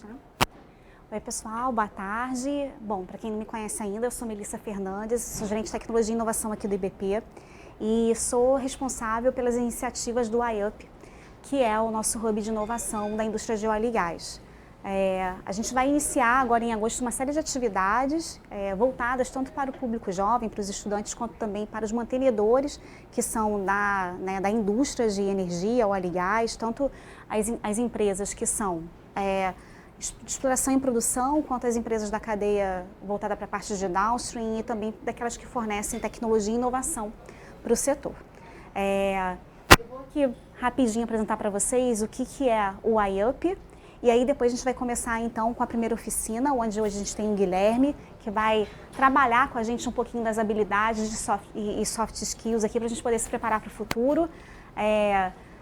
Já? Oi pessoal, boa tarde. Bom, para quem não me conhece ainda, eu sou Melissa Fernandes, sou gerente de tecnologia e inovação aqui do IBP e sou responsável pelas iniciativas do iUp, que é o nosso hub de inovação da indústria de óleo e gás. A gente vai iniciar agora em agosto uma série de atividades voltadas tanto para o público jovem, para os estudantes, quanto também para os mantenedores, que são da indústria de energia, óleo e gás, tanto as empresas que são de exploração e produção, quanto as empresas da cadeia voltada para a parte de downstream e também daquelas que fornecem tecnologia e inovação para o setor. Eu vou aqui rapidinho apresentar para vocês o que é o iUp. E aí depois a gente vai começar então com a primeira oficina, onde hoje a gente tem o Guilherme, que vai trabalhar com a gente um pouquinho das habilidades e soft skills aqui para a gente poder se preparar para o futuro.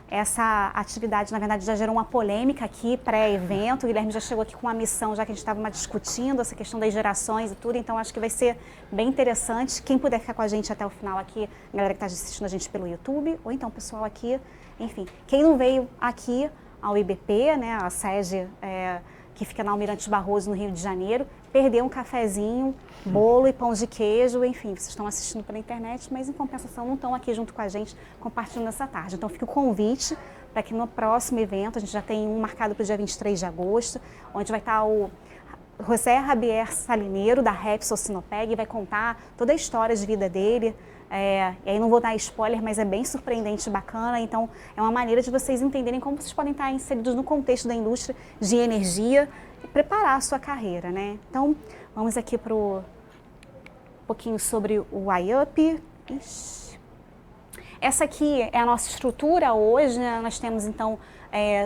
Essa atividade, na verdade, já gerou uma polêmica aqui pré-evento. O Guilherme já chegou aqui com uma missão, já que a gente estava discutindo essa questão das gerações e tudo, então acho que vai ser bem interessante. Quem puder ficar com a gente até o final aqui, a galera que está assistindo a gente pelo YouTube, ou então o pessoal aqui, enfim, quem não veio aqui ao IBP, né, a sede que fica na Almirante Barroso, no Rio de Janeiro, perdeu um cafezinho, bolo e pão de queijo, enfim, vocês estão assistindo pela internet, mas em compensação não estão aqui junto com a gente compartilhando essa tarde. Então fica o convite para que no próximo evento, a gente já tem um marcado para o dia 23 de agosto, onde vai estar o José Javier Salineiro, da Repsol Sinopec, e vai contar toda a história de vida dele. E aí não vou dar spoiler, mas é bem surpreendente e bacana, então é uma maneira de vocês entenderem como vocês podem estar inseridos no contexto da indústria de energia e preparar a sua carreira, né? Então, vamos aqui para um pouquinho sobre o iUp. Essa aqui é a nossa estrutura hoje, né? Nós temos então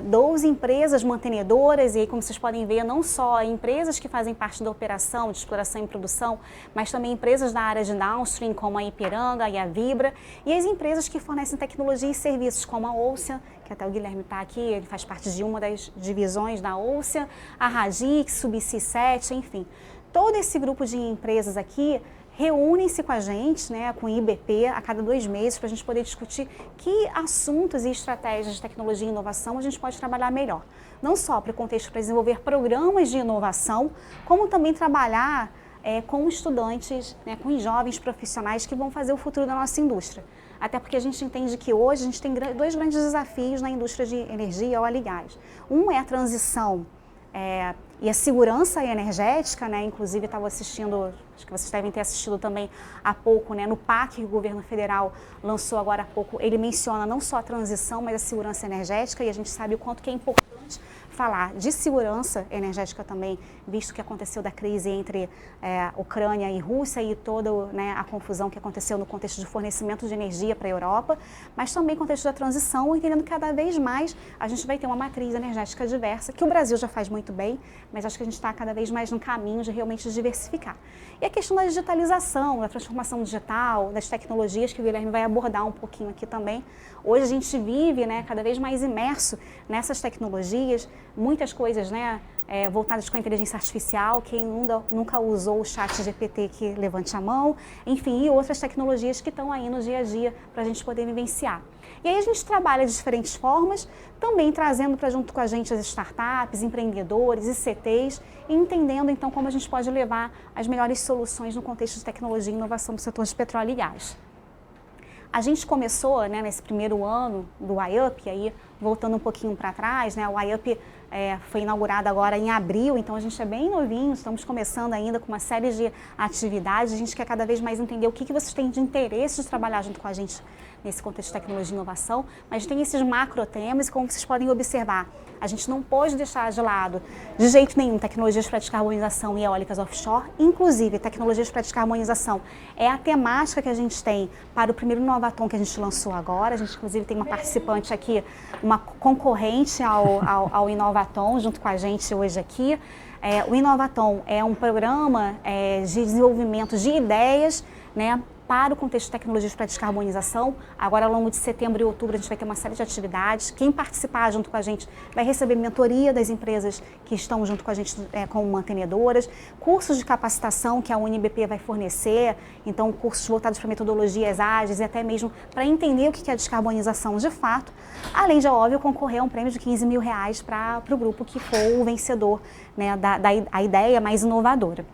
12 empresas mantenedoras, e aí, como vocês podem ver, não só empresas que fazem parte da operação de exploração e produção, mas também empresas da área de downstream, como a Ipiranga e a Vibra, e as empresas que fornecem tecnologia e serviços, como a Ocean, que até o Guilherme está aqui, ele faz parte de uma das divisões da Ocean, a Radix, Subsea 7, enfim. Todo esse grupo de empresas aqui reúnem-se com a gente, né, com o IBP, a cada 2 meses, para a gente poder discutir que assuntos e estratégias de tecnologia e inovação a gente pode trabalhar melhor. Não só para o contexto para desenvolver programas de inovação, como também trabalhar com estudantes, né, com os jovens profissionais que vão fazer o futuro da nossa indústria. Até porque a gente entende que hoje a gente tem 2 grandes desafios na indústria de energia, óleo e gás. Um é a transição e a segurança energética, né? Inclusive estava assistindo, acho que vocês devem ter assistido também há pouco, né? No PAC que o governo federal lançou agora há pouco, ele menciona não só a transição, mas a segurança energética, e a gente sabe o quanto que é importante falar de segurança energética também, visto que aconteceu da crise entre Ucrânia e Rússia e toda, né, a confusão que aconteceu no contexto de fornecimento de energia para a Europa, mas também no contexto da transição, entendendo que cada vez mais a gente vai ter uma matriz energética diversa, que o Brasil já faz muito bem, mas acho que a gente está cada vez mais no caminho de realmente diversificar. E a questão da digitalização, da transformação digital, das tecnologias, que o Guilherme vai abordar um pouquinho aqui também. Hoje a gente vive, né, cada vez mais imerso nessas tecnologias, muitas coisas, né, voltadas com a inteligência artificial. Quem nunca usou o chat GPT, que levante a mão, enfim, e outras tecnologias que estão aí no dia a dia para a gente poder vivenciar. E aí a gente trabalha de diferentes formas, também trazendo para junto com a gente as startups, empreendedores, ICTs, e entendendo então como a gente pode levar as melhores soluções no contexto de tecnologia e inovação do setor de petróleo e gás. A gente começou, né, nesse primeiro ano do iUp, aí voltando um pouquinho para trás, né, o iUp foi inaugurado agora em abril, então a gente é bem novinho, estamos começando ainda com uma série de atividades, a gente quer cada vez mais entender o que vocês têm de interesse de trabalhar junto com a gente nesse contexto de tecnologia e inovação, mas tem esses macro temas, e como vocês podem observar, a gente não pode deixar de lado, de jeito nenhum, tecnologias para descarbonização e eólicas offshore, inclusive tecnologias para descarbonização é a temática que a gente tem para o primeiro Inovatom que a gente lançou agora. A gente inclusive tem uma participante aqui, uma concorrente ao Inovatom junto com a gente hoje aqui. O Inovatom é um programa de desenvolvimento de ideias, né, para o contexto de tecnologias para descarbonização. Agora, ao longo de setembro e outubro, a gente vai ter uma série de atividades. Quem participar junto com a gente vai receber mentoria das empresas que estão junto com a gente como mantenedoras, cursos de capacitação que a UNBP vai fornecer, então cursos voltados para metodologias ágeis e até mesmo para entender o que é a descarbonização de fato, além de, óbvio, concorrer a um prêmio de R$15 mil para o grupo que for o vencedor, né, da ideia mais inovadora.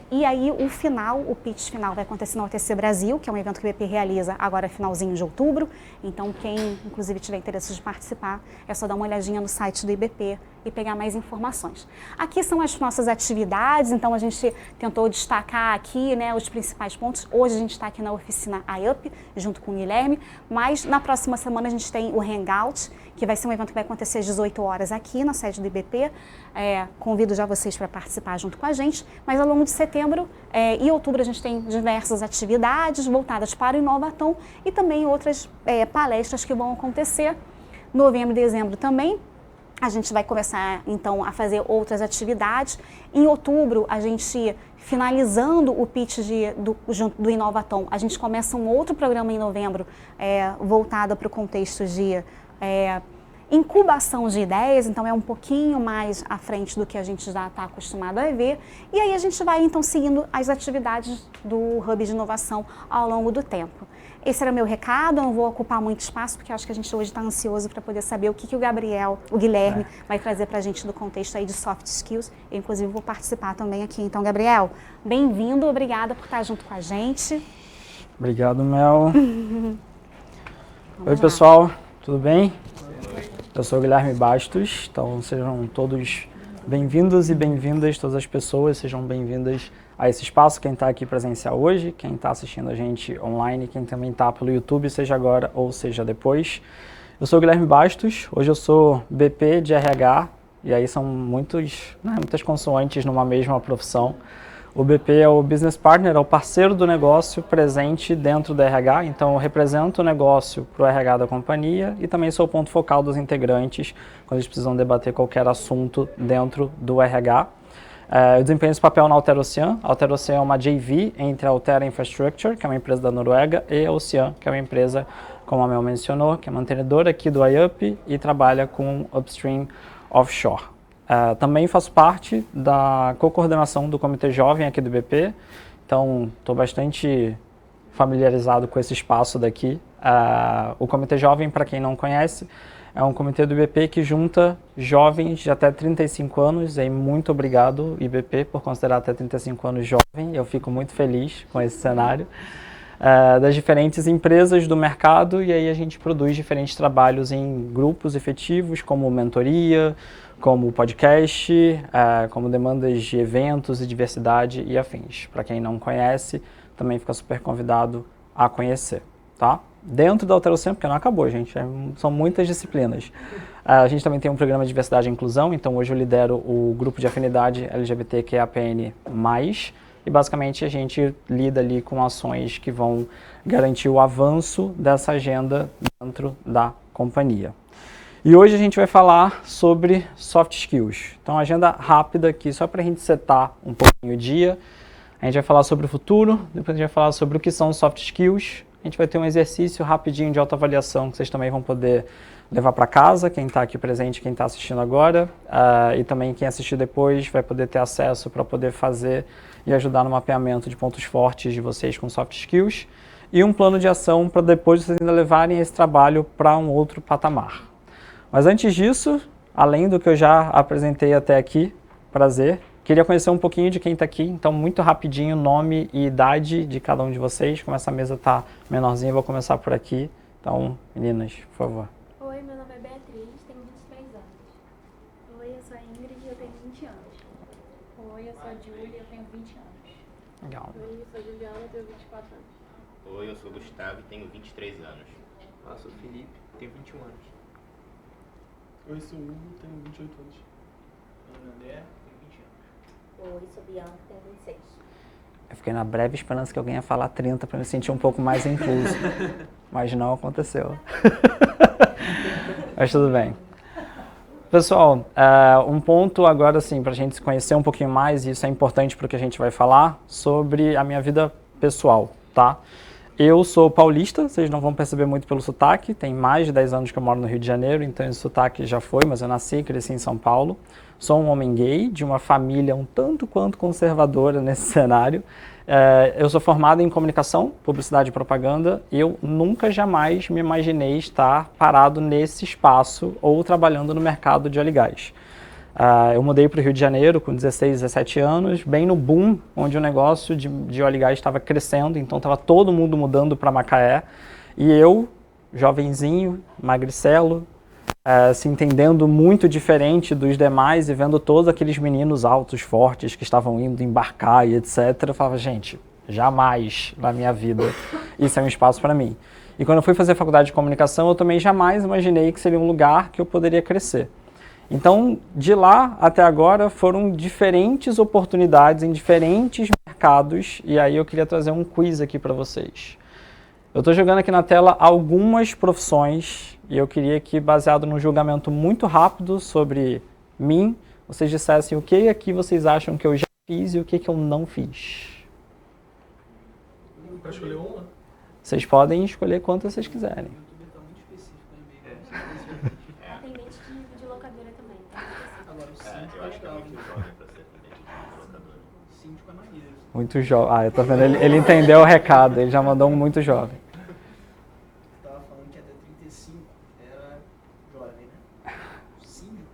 E aí o pitch final vai acontecer no OTC Brasil, que é um evento que o IBP realiza agora finalzinho de outubro. Então quem inclusive tiver interesse de participar, é só dar uma olhadinha no site do IBP e pegar mais informações. Aqui são as nossas atividades, então a gente tentou destacar aqui, né, os principais pontos. Hoje a gente está aqui na oficina IUP, junto com o Guilherme, mas na próxima semana a gente tem o Hangout, que vai ser um evento que vai acontecer às 18 horas aqui na sede do IBP. Convido já vocês para participar junto com a gente, mas ao longo de setembro e outubro a gente tem diversas atividades voltadas para o Inovatom e também outras palestras que vão acontecer. Novembro e dezembro também. A gente vai começar, então, a fazer outras atividades. Em outubro, a gente, finalizando o pitch do Inovatom, a gente começa um outro programa em novembro, voltado para o contexto de incubação de ideias, então é um pouquinho mais à frente do que a gente já está acostumado a ver. E aí a gente vai, então, seguindo as atividades do Hub de Inovação ao longo do tempo. Esse era o meu recado, eu não vou ocupar muito espaço, porque eu acho que a gente hoje está ansioso para poder saber o que o Guilherme vai trazer para a gente do contexto aí de soft skills. Eu, inclusive, vou participar também aqui. Então, Gabriel, bem-vindo, obrigada por estar junto com a gente. Obrigado, Mel. Oi, pessoal, tudo bem? Eu sou o Guilherme Bastos, então sejam todos bem-vindos e bem-vindas, todas as pessoas sejam bem-vindas a esse espaço, quem está aqui presencial hoje, quem está assistindo a gente online, quem também está pelo YouTube, seja agora ou seja depois. Eu sou o Guilherme Bastos, hoje eu sou BP de RH, e aí são muitas consoantes numa mesma profissão. O BP é o Business Partner, é o parceiro do negócio presente dentro do RH, então eu represento o negócio para o RH da companhia e também sou o ponto focal dos integrantes quando eles precisam debater qualquer assunto dentro do RH. Eu desempenho esse papel na Altera Ocean. A Altera Ocean é uma JV entre a Altera Infrastructure, que é uma empresa da Noruega, e a Ocean, que é uma empresa, como a Mel mencionou, que é mantenedora aqui do IUP e trabalha com upstream offshore. Também faço parte da co-coordenação do Comitê Jovem aqui do BP, então estou bastante familiarizado com esse espaço daqui. O Comitê Jovem, para quem não conhece, é um comitê do IBP que junta jovens de até 35 anos, e muito obrigado, IBP, por considerar até 35 anos jovem, eu fico muito feliz com esse cenário, das diferentes empresas do mercado, e aí a gente produz diferentes trabalhos em grupos efetivos, como mentoria, como podcast, como demandas de eventos e diversidade e afins. Para quem não conhece, também fica super convidado a conhecer, tá? Dentro da Altera Ocean, porque não acabou, gente, são muitas disciplinas. A gente também tem um programa de diversidade e inclusão, então hoje eu lidero o grupo de afinidade LGBTQIAPN+, e basicamente a gente lida ali com ações que vão garantir o avanço dessa agenda dentro da companhia. E hoje a gente vai falar sobre soft skills. Então, agenda rápida aqui, só para a gente setar um pouquinho o dia. A gente vai falar sobre o futuro, depois a gente vai falar sobre o que são soft skills. A gente vai ter um exercício rapidinho de autoavaliação que vocês também vão poder levar para casa, quem está aqui presente, quem está assistindo agora, e também quem assistir depois vai poder ter acesso para poder fazer e ajudar no mapeamento de pontos fortes de vocês com soft skills. E um plano de ação para depois vocês ainda levarem esse trabalho para um outro patamar. Mas antes disso, além do que eu já apresentei até aqui, prazer, queria conhecer um pouquinho de quem está aqui, então muito rapidinho, nome e idade de cada um de vocês. Como essa mesa está menorzinha, eu vou começar por aqui. Então, meninas, por favor. Oi, meu nome é Beatriz, tenho 23 anos. Oi, eu sou a Ingrid e eu tenho 20 anos. Oi, eu sou a Júlia e eu tenho 20 anos. Legal. Oi, eu sou a Juliana e eu tenho 24 anos. Oi, eu sou o Gustavo e tenho 23 anos. Eu sou o Felipe, tenho 21 anos. Oi, sou o Hugo, tenho 28 anos. Meu nome é André, tenho 20 anos. Oi, sou Bianca, tenho 26. Eu fiquei na breve esperança que alguém ia falar 30 para me sentir um pouco mais incluso, mas não aconteceu. Mas tudo bem. Pessoal, um ponto agora assim, para a gente se conhecer um pouquinho mais, e isso é importante para o que a gente vai falar, sobre a minha vida pessoal. tá? Eu sou paulista, vocês não vão perceber muito pelo sotaque, tem mais de 10 anos que eu moro no Rio de Janeiro, então esse sotaque já foi, mas eu nasci e cresci em São Paulo. Sou um homem gay, de uma família um tanto quanto conservadora nesse cenário. Eu sou formado em comunicação, publicidade e propaganda. Eu nunca, jamais me imaginei estar parado nesse espaço ou trabalhando no mercado de óleo e gás. Eu mudei para o Rio de Janeiro com 16, 17 anos, bem no boom, onde o negócio de óleo e gás estava crescendo, então estava todo mundo mudando para Macaé. E eu, jovenzinho, magricelo, se entendendo muito diferente dos demais e vendo todos aqueles meninos altos, fortes, que estavam indo embarcar e etc. Eu falava, gente, jamais na minha vida isso é um espaço para mim. E quando eu fui fazer faculdade de comunicação, eu também jamais imaginei que seria um lugar que eu poderia crescer. Então, de lá até agora, foram diferentes oportunidades em diferentes mercados, e aí eu queria trazer um quiz aqui para vocês. Eu estou jogando aqui na tela algumas profissões, e eu queria que, baseado num julgamento muito rápido sobre mim, vocês dissessem o que aqui vocês acham que eu já fiz e o que eu não fiz. Para escolher uma? Vocês podem escolher quantas vocês quiserem. Atendente de locadora também. Agora o síndico Eu é acho que é legal. muito jovem para ser atendente de locadora. O síndico é maneiro. Muito jovem. Eu tô vendo, ele entendeu o recado, ele já mandou um muito jovem. Você tava falando que até 35 era jovem, né? Síndico?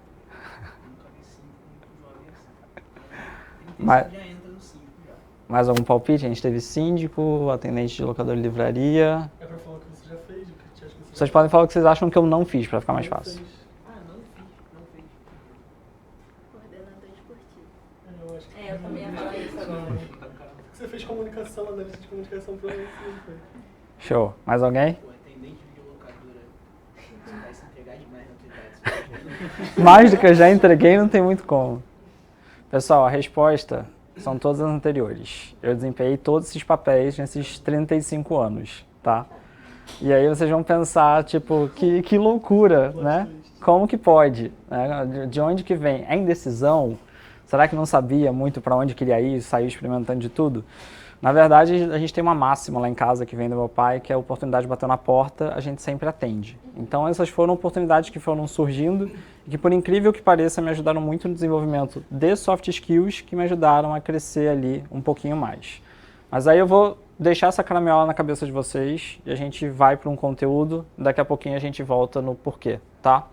Nunca vi síndico muito jovem assim. 35 Mas- já entra no síndico já. Mais algum palpite? A gente teve síndico, atendente de locador de livraria. É pra falar o que você já fez, o que você acha que você Vocês já podem falar o que vocês acham que eu não fiz, para ficar mais não fácil. fez. Ah, não fez. Coordenador esportivo. Eu acho que Eu também ia falar isso agora. Você fez comunicação, analista de comunicação, provavelmente você não foi. Show. Mais alguém? Pô, atendente de locadora. Você vai se entregar demais na tua idade. Mais do que eu já entreguei, não tem muito como. Pessoal, a resposta são todas as anteriores. Eu desempenhei todos esses papéis nesses 35 anos, tá? E aí vocês vão pensar, tipo, que loucura, né? Como que pode? Né? De onde que vem? É indecisão? Será que não sabia muito para onde queria ir, saiu experimentando de tudo? Na verdade, a gente tem uma máxima lá em casa que vem do meu pai, que é a oportunidade de bater na porta, a gente sempre atende. Então essas foram oportunidades que foram surgindo e que, por incrível que pareça, me ajudaram muito no desenvolvimento de soft skills, que me ajudaram a crescer ali um pouquinho mais. Mas aí eu vou deixar essa caramelola na cabeça de vocês e a gente vai para um conteúdo, daqui a pouquinho a gente volta no porquê, tá?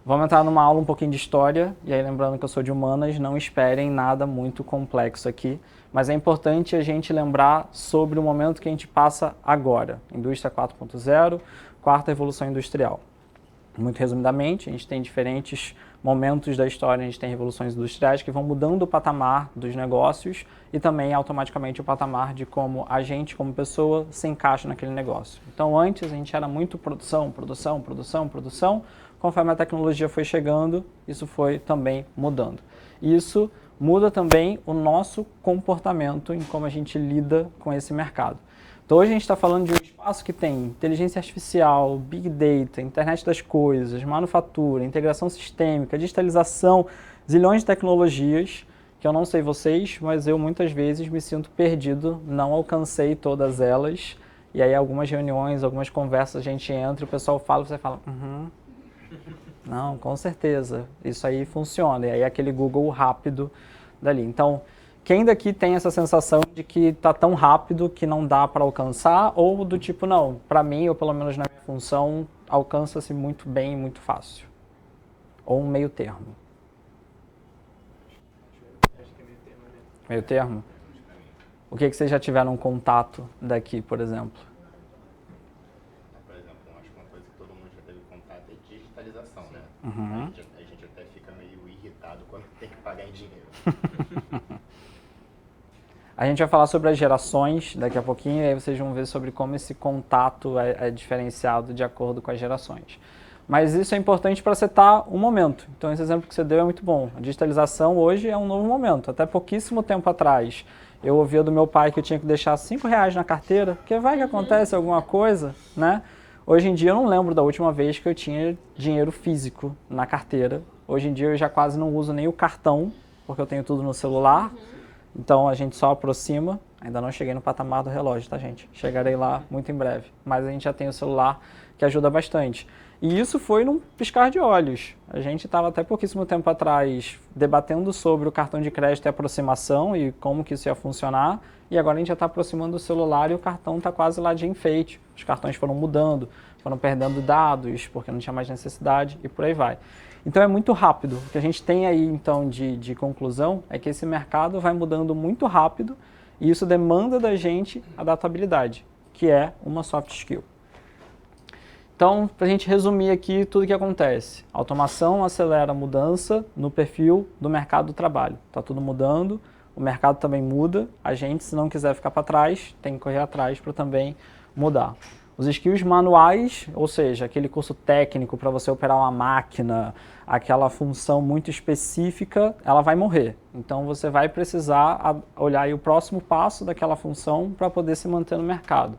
Vamos entrar numa aula um pouquinho de história, e aí lembrando que eu sou de humanas, não esperem nada muito complexo aqui, mas é importante a gente lembrar sobre o momento que a gente passa agora, Indústria 4.0, quarta revolução industrial. Muito resumidamente, a gente tem diferentes momentos da história, a gente tem revoluções industriais que vão mudando o patamar dos negócios e também automaticamente o patamar de como a gente, como pessoa, se encaixa naquele negócio. Então antes a gente era muito produção, produção, produção, produção. Conforme a tecnologia foi chegando, isso foi também mudando. Isso muda também o nosso comportamento em como a gente lida com esse mercado. Então hoje a gente está falando de um espaço que tem inteligência artificial, big data, internet das coisas, manufatura, integração sistêmica, digitalização, zilhões de tecnologias, que eu não sei vocês, mas eu muitas vezes me sinto perdido, não alcancei todas elas, e aí algumas reuniões, algumas conversas a gente entra e o pessoal fala, você fala, não, com certeza, isso aí funciona, e aí aquele Google rápido dali. Então, quem daqui tem essa sensação de que está tão rápido que não dá para alcançar, ou do tipo, não, para mim, ou pelo menos na minha função, alcança-se muito bem e muito fácil? Ou um meio termo? Acho que é meio termo, né? Meio termo? O que vocês já tiveram contato daqui, por exemplo? Por exemplo, eu acho que uma coisa que todo mundo já teve contato é digitalização, né? Uhum. A gente até fica meio irritado quando tem que pagar em dinheiro. A gente vai falar sobre as gerações daqui a pouquinho, e aí vocês vão ver sobre como esse contato é diferenciado de acordo com as gerações. Mas isso é importante para setar um momento. Então esse exemplo que você deu é muito bom. A digitalização hoje é um novo momento. Até pouquíssimo tempo atrás, eu ouvia do meu pai que eu tinha que deixar R$5 na carteira, porque vai que acontece alguma coisa, né? Hoje em dia eu não lembro da última vez que eu tinha dinheiro físico na carteira. Hoje em dia eu já quase não uso nem o cartão, porque eu tenho tudo no celular. Então a gente só aproxima, Ainda não cheguei no patamar do relógio, tá, gente? Chegarei lá muito em breve. Mas a gente já tem o celular que ajuda bastante. E isso foi num piscar de olhos. A gente estava até pouquíssimo tempo atrás debatendo sobre o cartão de crédito e aproximação e como que isso ia funcionar. E agora a gente já está aproximando o celular e o cartão está quase lá de enfeite. Os cartões foram mudando, foram perdendo dados porque não tinha mais necessidade e por aí vai. Então é muito rápido. O que a gente tem aí então de conclusão é que esse mercado vai mudando muito rápido e isso demanda da gente adaptabilidade, que é uma soft skill. Então, para a gente resumir aqui tudo o que acontece. A automação acelera a mudança no perfil do mercado do trabalho. Está tudo mudando, o mercado também muda. A gente, se não quiser ficar para trás, tem que correr atrás para também mudar. Os skills manuais, ou seja, aquele curso técnico para você operar uma máquina, aquela função muito específica, ela vai morrer. Então, você vai precisar olhar aí o próximo passo daquela função para poder se manter no mercado.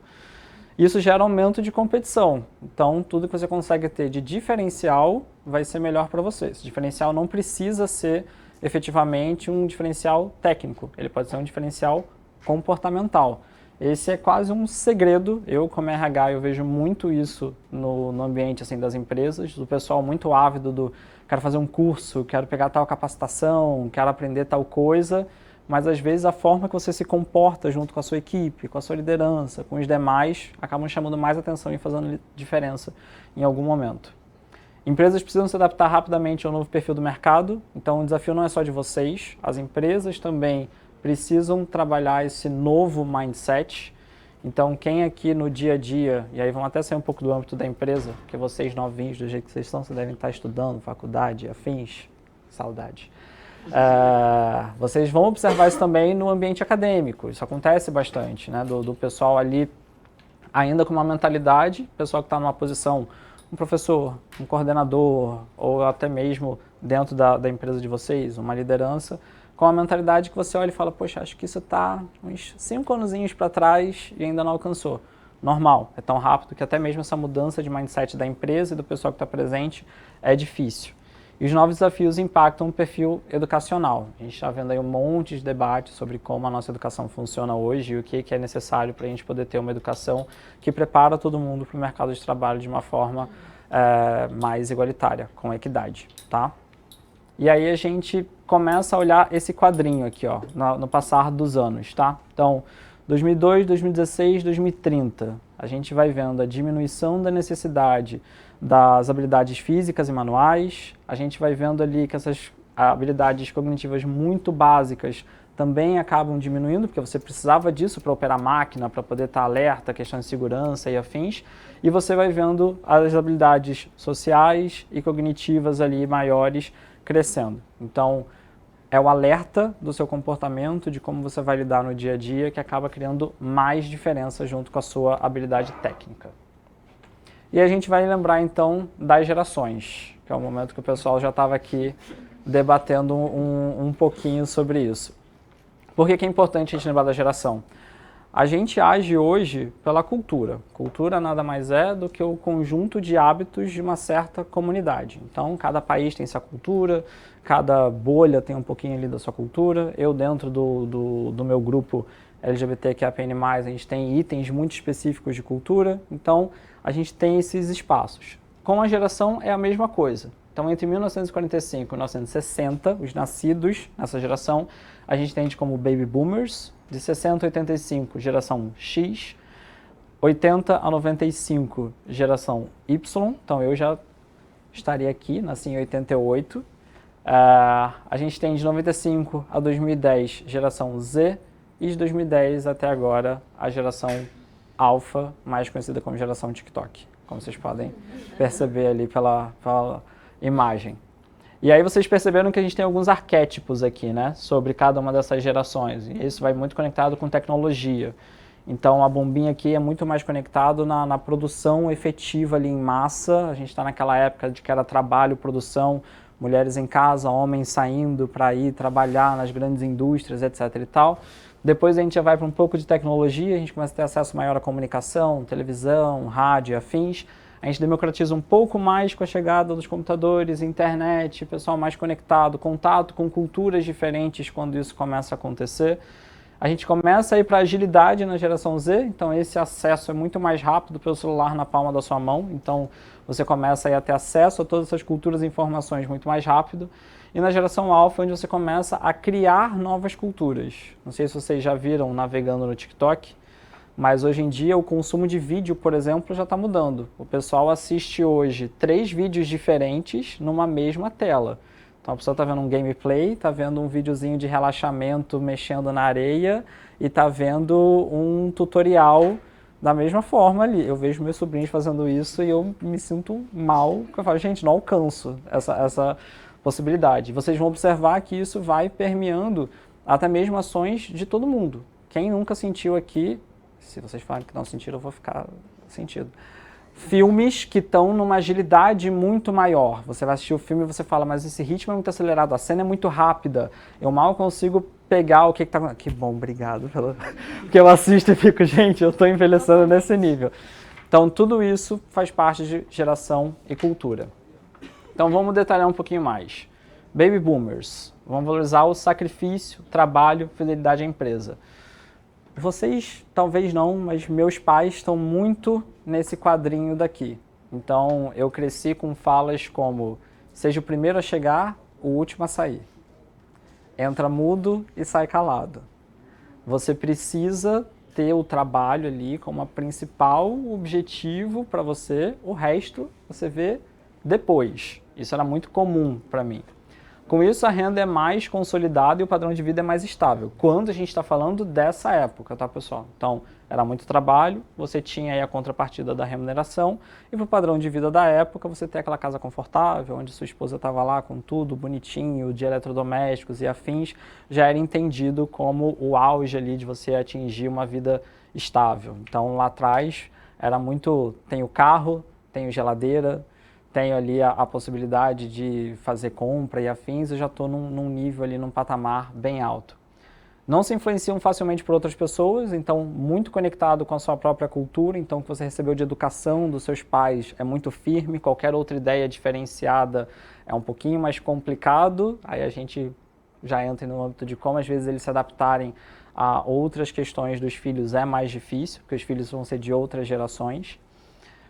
Isso gera aumento de competição. Então, tudo que você consegue ter de diferencial vai ser melhor para você. Esse diferencial não precisa ser efetivamente um diferencial técnico. Ele pode ser um diferencial comportamental. Esse é quase um segredo. Eu, como RH, eu vejo muito isso no ambiente assim, das empresas, do pessoal muito ávido do quero fazer um curso, quero pegar tal capacitação, quero aprender tal coisa, mas às vezes a forma que você se comporta junto com a sua equipe, com a sua liderança, com os demais, acabam chamando mais atenção e fazendo diferença em algum momento. Empresas precisam se adaptar rapidamente ao novo perfil do mercado, então o desafio não é só de vocês, as empresas também precisam trabalhar esse novo mindset. Então quem aqui no dia a dia, e aí vamos até sair um pouco do âmbito da empresa, porque vocês novinhos, do jeito que vocês são, vocês devem estar estudando, faculdade, afins, saudade. Vocês vão observar isso também no ambiente acadêmico, isso acontece bastante, né? Do pessoal ali ainda com uma mentalidade, pessoal que está numa posição, um professor, um coordenador, ou até mesmo dentro da empresa de vocês, uma liderança, com a mentalidade que você olha e fala, poxa, acho que isso está uns 5 anos para trás e ainda não alcançou. Normal, é tão rápido que até mesmo essa mudança de mindset da empresa e do pessoal que está presente é difícil. E os novos desafios impactam o perfil educacional. A gente está vendo aí um monte de debate sobre como a nossa educação funciona hoje e o que é necessário para a gente poder ter uma educação que prepara todo mundo para o mercado de trabalho de uma forma mais igualitária, com equidade, tá? E aí a gente começa a olhar esse quadrinho aqui, ó, no passar dos anos, tá? Então, 2002, 2016, 2030, a gente vai vendo a diminuição da necessidade das habilidades físicas e manuais, a gente vai vendo ali que essas habilidades cognitivas muito básicas também acabam diminuindo, porque você precisava disso para operar a máquina, para poder estar alerta, questão de segurança e afins, e você vai vendo as habilidades sociais e cognitivas ali maiores crescendo. Então, é o alerta do seu comportamento, de como você vai lidar no dia a dia, que acaba criando mais diferença junto com a sua habilidade técnica. E a gente vai lembrar então das gerações, que é o momento que o pessoal já estava aqui debatendo um pouquinho sobre isso. Por que é importante a gente lembrar da geração? A gente age hoje pela cultura. Cultura nada mais é do que o conjunto de hábitos de uma certa comunidade. Então, cada país tem sua cultura, cada bolha tem um pouquinho ali da sua cultura. Eu, dentro do meu grupo LGBTQIAPN+, a gente tem itens muito específicos de cultura. Então, a gente tem esses espaços. Com a geração é a mesma coisa. Então, entre 1945 e 1960, os nascidos nessa geração, a gente tem como baby boomers. De 60 a 85, geração X, 80 a 95, geração Y, então eu já estaria aqui, nasci em 88. A gente tem de 95 a 2010, geração Z, e de 2010 até agora, a geração Alpha, mais conhecida como geração TikTok, como vocês podem perceber ali pela imagem. E aí vocês perceberam que a gente tem alguns arquétipos aqui, né, sobre cada uma dessas gerações. E isso vai muito conectado com tecnologia. Então a bombinha aqui é muito mais conectado na produção efetiva ali em massa. A gente está naquela época de que era trabalho, produção, mulheres em casa, homens saindo para ir trabalhar nas grandes indústrias, etc. e tal. Depois a gente já vai para um pouco de tecnologia, a gente começa a ter acesso maior à comunicação, televisão, rádio e afins. A gente democratiza um pouco mais com a chegada dos computadores, internet, pessoal mais conectado, contato com culturas diferentes quando isso começa a acontecer. A gente começa a ir para agilidade na geração Z, então esse acesso é muito mais rápido pelo celular na palma da sua mão, então você começa a ter acesso a todas essas culturas e informações muito mais rápido. E na geração alfa, onde você começa a criar novas culturas. Não sei se vocês já viram navegando no TikTok, mas hoje em dia o consumo de vídeo, por exemplo, já está mudando. O pessoal assiste hoje 3 vídeos diferentes numa mesma tela. Então a pessoa está vendo um gameplay, está vendo um videozinho de relaxamento mexendo na areia e está vendo um tutorial da mesma forma ali. Eu vejo meus sobrinhos fazendo isso e eu me sinto mal, porque eu falo, gente, não alcanço essa possibilidade. Vocês vão observar que isso vai permeando até mesmo ações de todo mundo. Quem nunca sentiu aqui, se vocês falarem que não sentiram, eu vou ficar sentido. Filmes que estão numa agilidade muito maior. Você vai assistir o filme e você fala, mas esse ritmo é muito acelerado, a cena é muito rápida, eu mal consigo pegar o que está... Que bom, obrigado. Porque eu assisto e fico, gente, eu estou envelhecendo nesse nível. Então, tudo isso faz parte de geração e cultura. Então, vamos detalhar um pouquinho mais. Baby Boomers. Vamos valorizar o sacrifício, trabalho, fidelidade à empresa. Vocês, talvez não, mas meus pais estão muito nesse quadrinho daqui. Então, eu cresci com falas como, seja o primeiro a chegar, o último a sair. Entra mudo e sai calado. Você precisa ter o trabalho ali como a principal objetivo para você, o resto você vê depois. Isso era muito comum para mim. Com isso, a renda é mais consolidada e o padrão de vida é mais estável. Quando a gente está falando dessa época, tá, pessoal? Então, era muito trabalho, você tinha aí a contrapartida da remuneração, e para o padrão de vida da época, você tem aquela casa confortável, onde sua esposa estava lá com tudo bonitinho, de eletrodomésticos e afins, já era entendido como o auge ali de você atingir uma vida estável. Então, lá atrás, era muito, tenho carro, tenho geladeira, tenho ali a possibilidade de fazer compra e afins, eu já estou num nível ali, num patamar bem alto. Não se influenciam facilmente por outras pessoas, então muito conectado com a sua própria cultura, então o que você recebeu de educação dos seus pais é muito firme, qualquer outra ideia diferenciada é um pouquinho mais complicado, aí a gente já entra no âmbito de como às vezes eles se adaptarem a outras questões dos filhos é mais difícil, porque os filhos vão ser de outras gerações.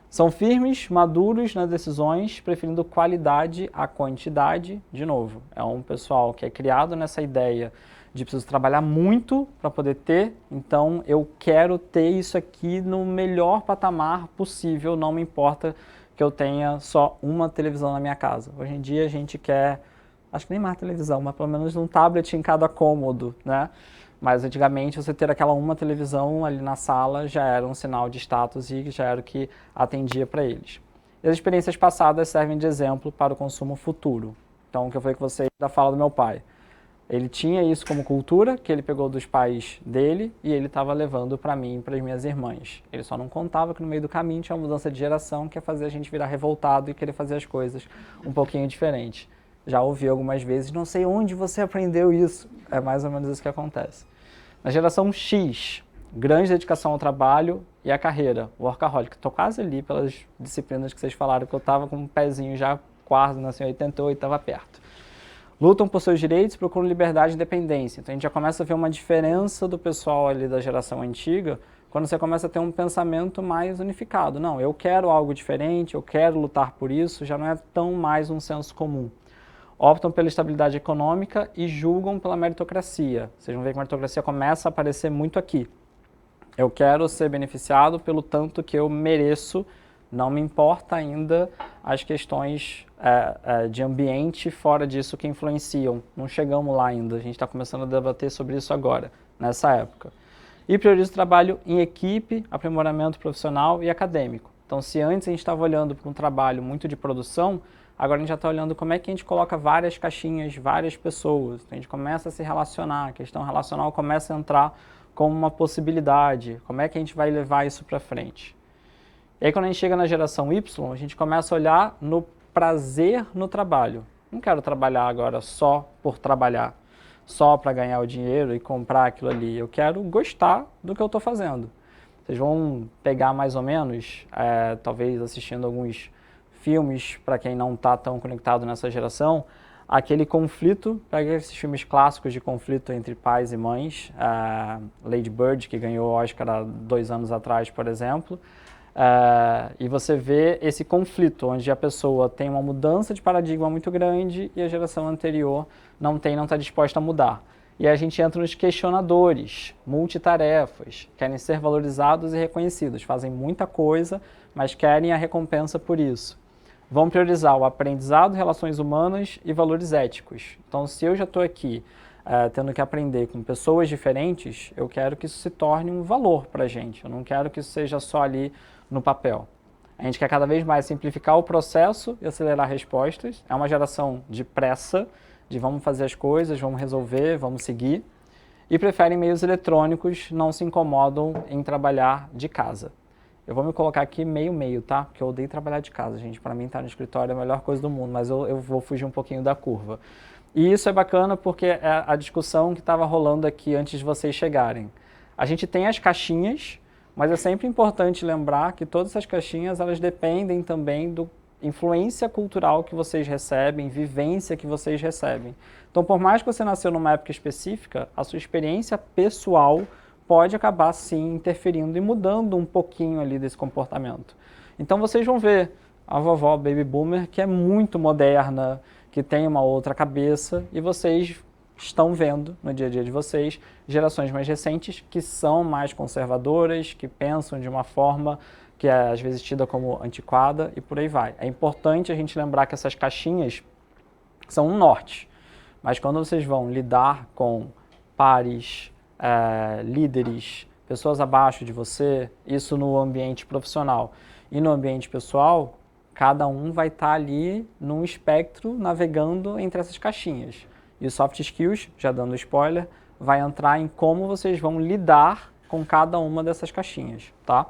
São firmes, maduros nas decisões, preferindo qualidade à quantidade. De novo, é um pessoal que é criado nessa ideia de preciso trabalhar muito para poder ter, então eu quero ter isso aqui no melhor patamar possível, não me importa que eu tenha só uma televisão na minha casa. Hoje em dia a gente quer, acho que nem mais televisão, mas pelo menos um tablet em cada cômodo, né? Mas antigamente você ter aquela uma televisão ali na sala já era um sinal de status e já era o que atendia para eles. E as experiências passadas servem de exemplo para o consumo futuro. Então, o que eu falei com vocês da fala do meu pai. Ele tinha isso como cultura, que ele pegou dos pais dele e ele estava levando para mim e para as minhas irmãs. Ele só não contava que no meio do caminho tinha uma mudança de geração que ia fazer a gente virar revoltado e querer fazer as coisas um pouquinho diferente. Já ouvi algumas vezes, não sei onde você aprendeu isso. É mais ou menos isso que acontece. Na geração X, grande dedicação ao trabalho e à carreira, workaholic. Estou quase ali pelas disciplinas que vocês falaram, que eu estava com um pezinho já quase, nasci em 88, estava perto. Lutam por seus direitos, procuram liberdade e independência. Então a gente já começa a ver uma diferença do pessoal ali da geração antiga, quando você começa a ter um pensamento mais unificado. Não, eu quero algo diferente, eu quero lutar por isso, já não é tão mais um senso comum. Optam pela estabilidade econômica e julgam pela meritocracia. Vocês vão ver que a meritocracia começa a aparecer muito aqui. Eu quero ser beneficiado pelo tanto que eu mereço, não me importa ainda as questões de ambiente fora disso que influenciam. Não chegamos lá ainda, a gente está começando a debater sobre isso agora, nessa época. E prioriza o trabalho em equipe, aprimoramento profissional e acadêmico. Então, se antes a gente estava olhando para um trabalho muito de produção, agora a gente já está olhando como é que a gente coloca várias caixinhas, várias pessoas. Então, a gente começa a se relacionar, a questão relacional começa a entrar como uma possibilidade. Como é que a gente vai levar isso para frente? E aí, quando a gente chega na geração Y, a gente começa a olhar no prazer no trabalho. Não quero trabalhar agora só por trabalhar, só para ganhar o dinheiro e comprar aquilo ali. Eu quero gostar do que eu estou fazendo. Vocês vão pegar mais ou menos, talvez assistindo alguns filmes, para quem não está tão conectado nessa geração, aquele conflito, pega esses filmes clássicos de conflito entre pais e mães, Lady Bird, que ganhou o Oscar há 2 anos atrás, por exemplo, e você vê esse conflito, onde a pessoa tem uma mudança de paradigma muito grande e a geração anterior não está disposta a mudar. E a gente entra nos questionadores, multitarefas, querem ser valorizados e reconhecidos, fazem muita coisa, mas querem a recompensa por isso. Vão priorizar o aprendizado, relações humanas e valores éticos. Então, se eu já estou aqui tendo que aprender com pessoas diferentes, eu quero que isso se torne um valor para a gente. Eu não quero que isso seja só ali no papel. A gente quer cada vez mais simplificar o processo e acelerar respostas. É uma geração de pressa, de vamos fazer as coisas, vamos resolver, vamos seguir. E preferem meios eletrônicos, não se incomodam em trabalhar de casa. Eu vou me colocar aqui meio, tá? Porque eu odeio trabalhar de casa, gente. Para mim, estar no escritório é a melhor coisa do mundo, mas eu vou fugir um pouquinho da curva. E isso é bacana porque é a discussão que estava rolando aqui antes de vocês chegarem. A gente tem as caixinhas, mas é sempre importante lembrar que todas essas caixinhas, elas dependem também da influência cultural que vocês recebem, vivência que vocês recebem. Então, por mais que você nasceu numa época específica, a sua experiência pessoal pode acabar, sim, interferindo e mudando um pouquinho ali desse comportamento. Então, vocês vão ver a vovó Baby Boomer, que é muito moderna, que tem uma outra cabeça, e vocês estão vendo no dia a dia de vocês gerações mais recentes que são mais conservadoras, que pensam de uma forma que é às vezes tida como antiquada e por aí vai. É importante a gente lembrar que essas caixinhas são um norte, mas quando vocês vão lidar com pares, líderes, pessoas abaixo de você, isso no ambiente profissional e no ambiente pessoal, cada um vai estar ali num espectro navegando entre essas caixinhas. E o Soft Skills, já dando spoiler, vai entrar em como vocês vão lidar com cada uma dessas caixinhas, tá?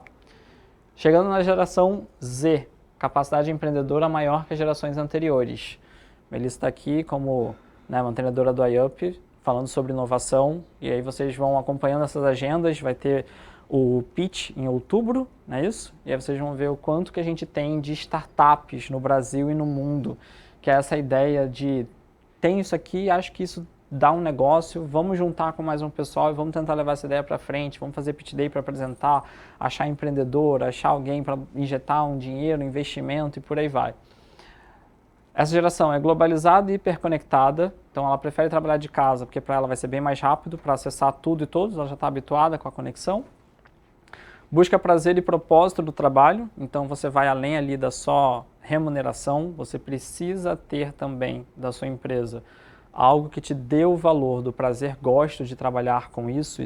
Chegando na geração Z, capacidade empreendedora maior que as gerações anteriores. Melissa está aqui como mantenedora do iUp, falando sobre inovação, e aí vocês vão acompanhando essas agendas, vai ter o pitch em outubro, não é isso? E aí vocês vão ver o quanto que a gente tem de startups no Brasil e no mundo, que é essa ideia de tem isso aqui, acho que isso dá um negócio, vamos juntar com mais um pessoal e vamos tentar levar essa ideia para frente, vamos fazer pitch day para apresentar, achar empreendedor, achar alguém para injetar um dinheiro, investimento e por aí vai. Essa geração é globalizada e hiperconectada, então ela prefere trabalhar de casa porque para ela vai ser bem mais rápido para acessar tudo e todos, ela já está habituada com a conexão. Busca prazer e propósito do trabalho, então você vai além ali da só remuneração, você precisa ter também da sua empresa algo que te dê o valor do prazer, gosto de trabalhar com isso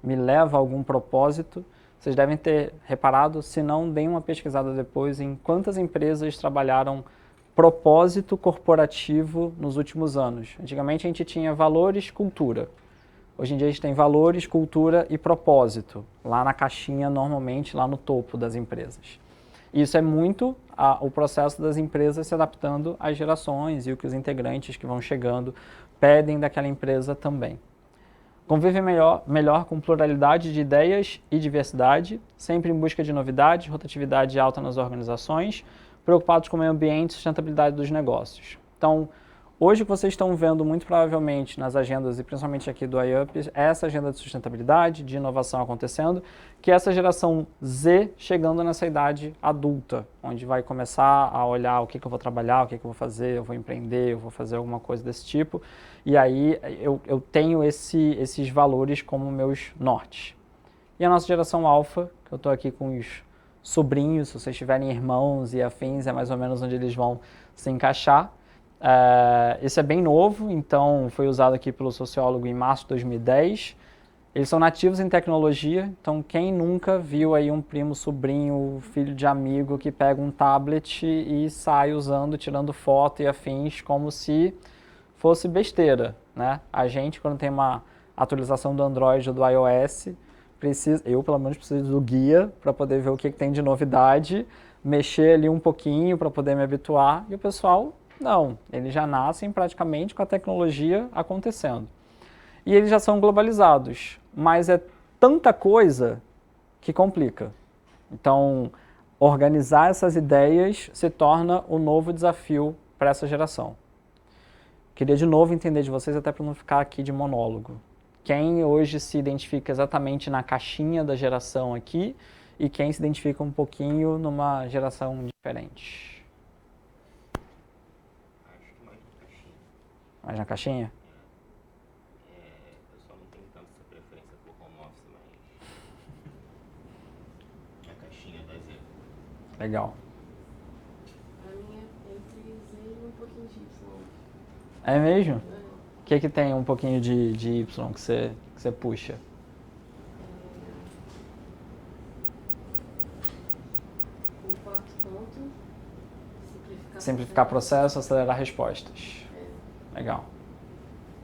me leva a algum propósito. Vocês devem ter reparado, se não, deem uma pesquisada depois em quantas empresas trabalharam propósito corporativo nos últimos anos. Antigamente a gente tinha valores, cultura. Hoje em dia a gente tem valores, cultura e propósito, lá na caixinha, normalmente lá no topo das empresas. Isso é muito o processo das empresas se adaptando às gerações e o que os integrantes que vão chegando pedem daquela empresa também. Convive melhor com pluralidade de ideias e diversidade, sempre em busca de novidades, rotatividade alta nas organizações, preocupados com o meio ambiente e sustentabilidade dos negócios. Então, hoje o que vocês estão vendo muito provavelmente nas agendas, e principalmente aqui do iUp, é essa agenda de sustentabilidade, de inovação acontecendo, que é essa geração Z chegando nessa idade adulta, onde vai começar a olhar o que eu vou trabalhar, o que eu vou fazer, eu vou empreender, eu vou fazer alguma coisa desse tipo, e aí eu tenho esses valores como meus nortes. E a nossa geração alfa, que eu estou aqui com os sobrinhos, se vocês tiverem irmãos e afins, é mais ou menos onde eles vão se encaixar. Esse é bem novo, então foi usado aqui pelo sociólogo em março de 2010. Eles são nativos em tecnologia, então quem nunca viu aí um primo, sobrinho, filho de amigo que pega um tablet e sai usando, tirando foto e afins, como se fosse besteira, né? A gente, quando tem uma atualização do Android ou do iOS, eu pelo menos preciso do guia para poder ver o que tem de novidade, mexer ali um pouquinho para poder me habituar, e o pessoal não, eles já nascem praticamente com a tecnologia acontecendo. E eles já são globalizados, mas é tanta coisa que complica. Então, organizar essas ideias se torna o novo desafio para essa geração. Queria de novo entender de vocês, até para não ficar aqui de monólogo. Quem hoje se identifica exatamente na caixinha da geração aqui e quem se identifica um pouquinho numa geração diferente? Acho que mais na caixinha. Mais na caixinha? Eu só não tenho tanto essa preferência por home office, mas na caixinha da Z. Legal. A minha é entre Z e um pouquinho de Y. É mesmo? O que tem um pouquinho de Y que você puxa? O quarto ponto, Simplificar processo, acelerar respostas. Legal.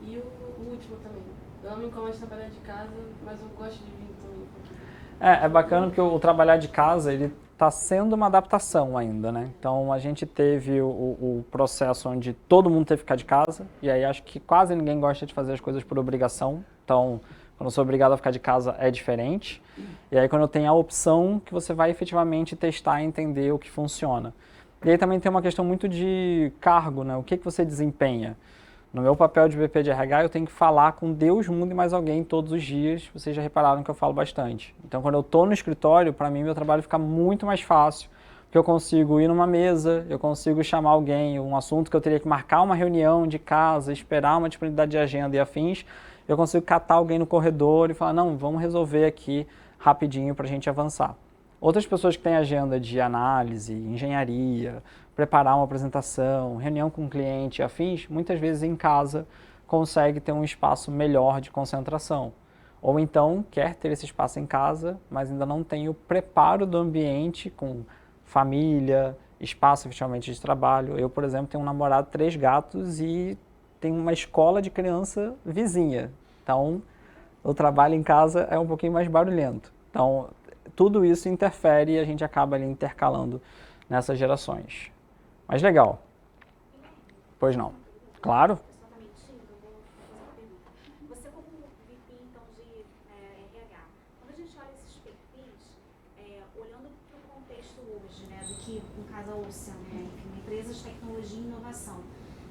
E o último também. Eu não me incomodo de trabalhar de casa, mas eu gosto de vir também um pouquinho. É bacana porque o trabalhar de casa, ele está sendo uma adaptação ainda, né? Então, a gente teve o processo onde todo mundo teve que ficar de casa, e aí acho que quase ninguém gosta de fazer as coisas por obrigação. Então, quando eu sou obrigado a ficar de casa, é diferente. E aí, quando eu tenho a opção, que você vai efetivamente testar e entender o que funciona. E aí também tem uma questão muito de cargo, né? O que você desempenha? No meu papel de VP de RH, eu tenho que falar com Deus, mundo e mais alguém todos os dias. Vocês já repararam que eu falo bastante. Então, quando eu estou no escritório, para mim, meu trabalho fica muito mais fácil. Porque eu consigo ir numa mesa, eu consigo chamar alguém, um assunto que eu teria que marcar uma reunião de casa, esperar uma disponibilidade de agenda e afins, eu consigo catar alguém no corredor e falar, não, vamos resolver aqui rapidinho para a gente avançar. Outras pessoas que têm agenda de análise, engenharia, preparar uma apresentação, reunião com o cliente e afins, muitas vezes em casa consegue ter um espaço melhor de concentração. Ou então quer ter esse espaço em casa, mas ainda não tem o preparo do ambiente com família, espaço efetivamente de trabalho. Eu, por exemplo, tenho um namorado, 3 gatos e tenho uma escola de criança vizinha. Então, o trabalho em casa é um pouquinho mais barulhento. Então, tudo isso interfere e a gente acaba ali intercalando nessas gerações. Mas legal. Pois não. Claro. Você como VP, então, de RH, quando a gente olha esses perfis, olhando para o contexto hoje, né, do que, no caso, a Ocean, né, enfim, uma empresa de tecnologia e inovação,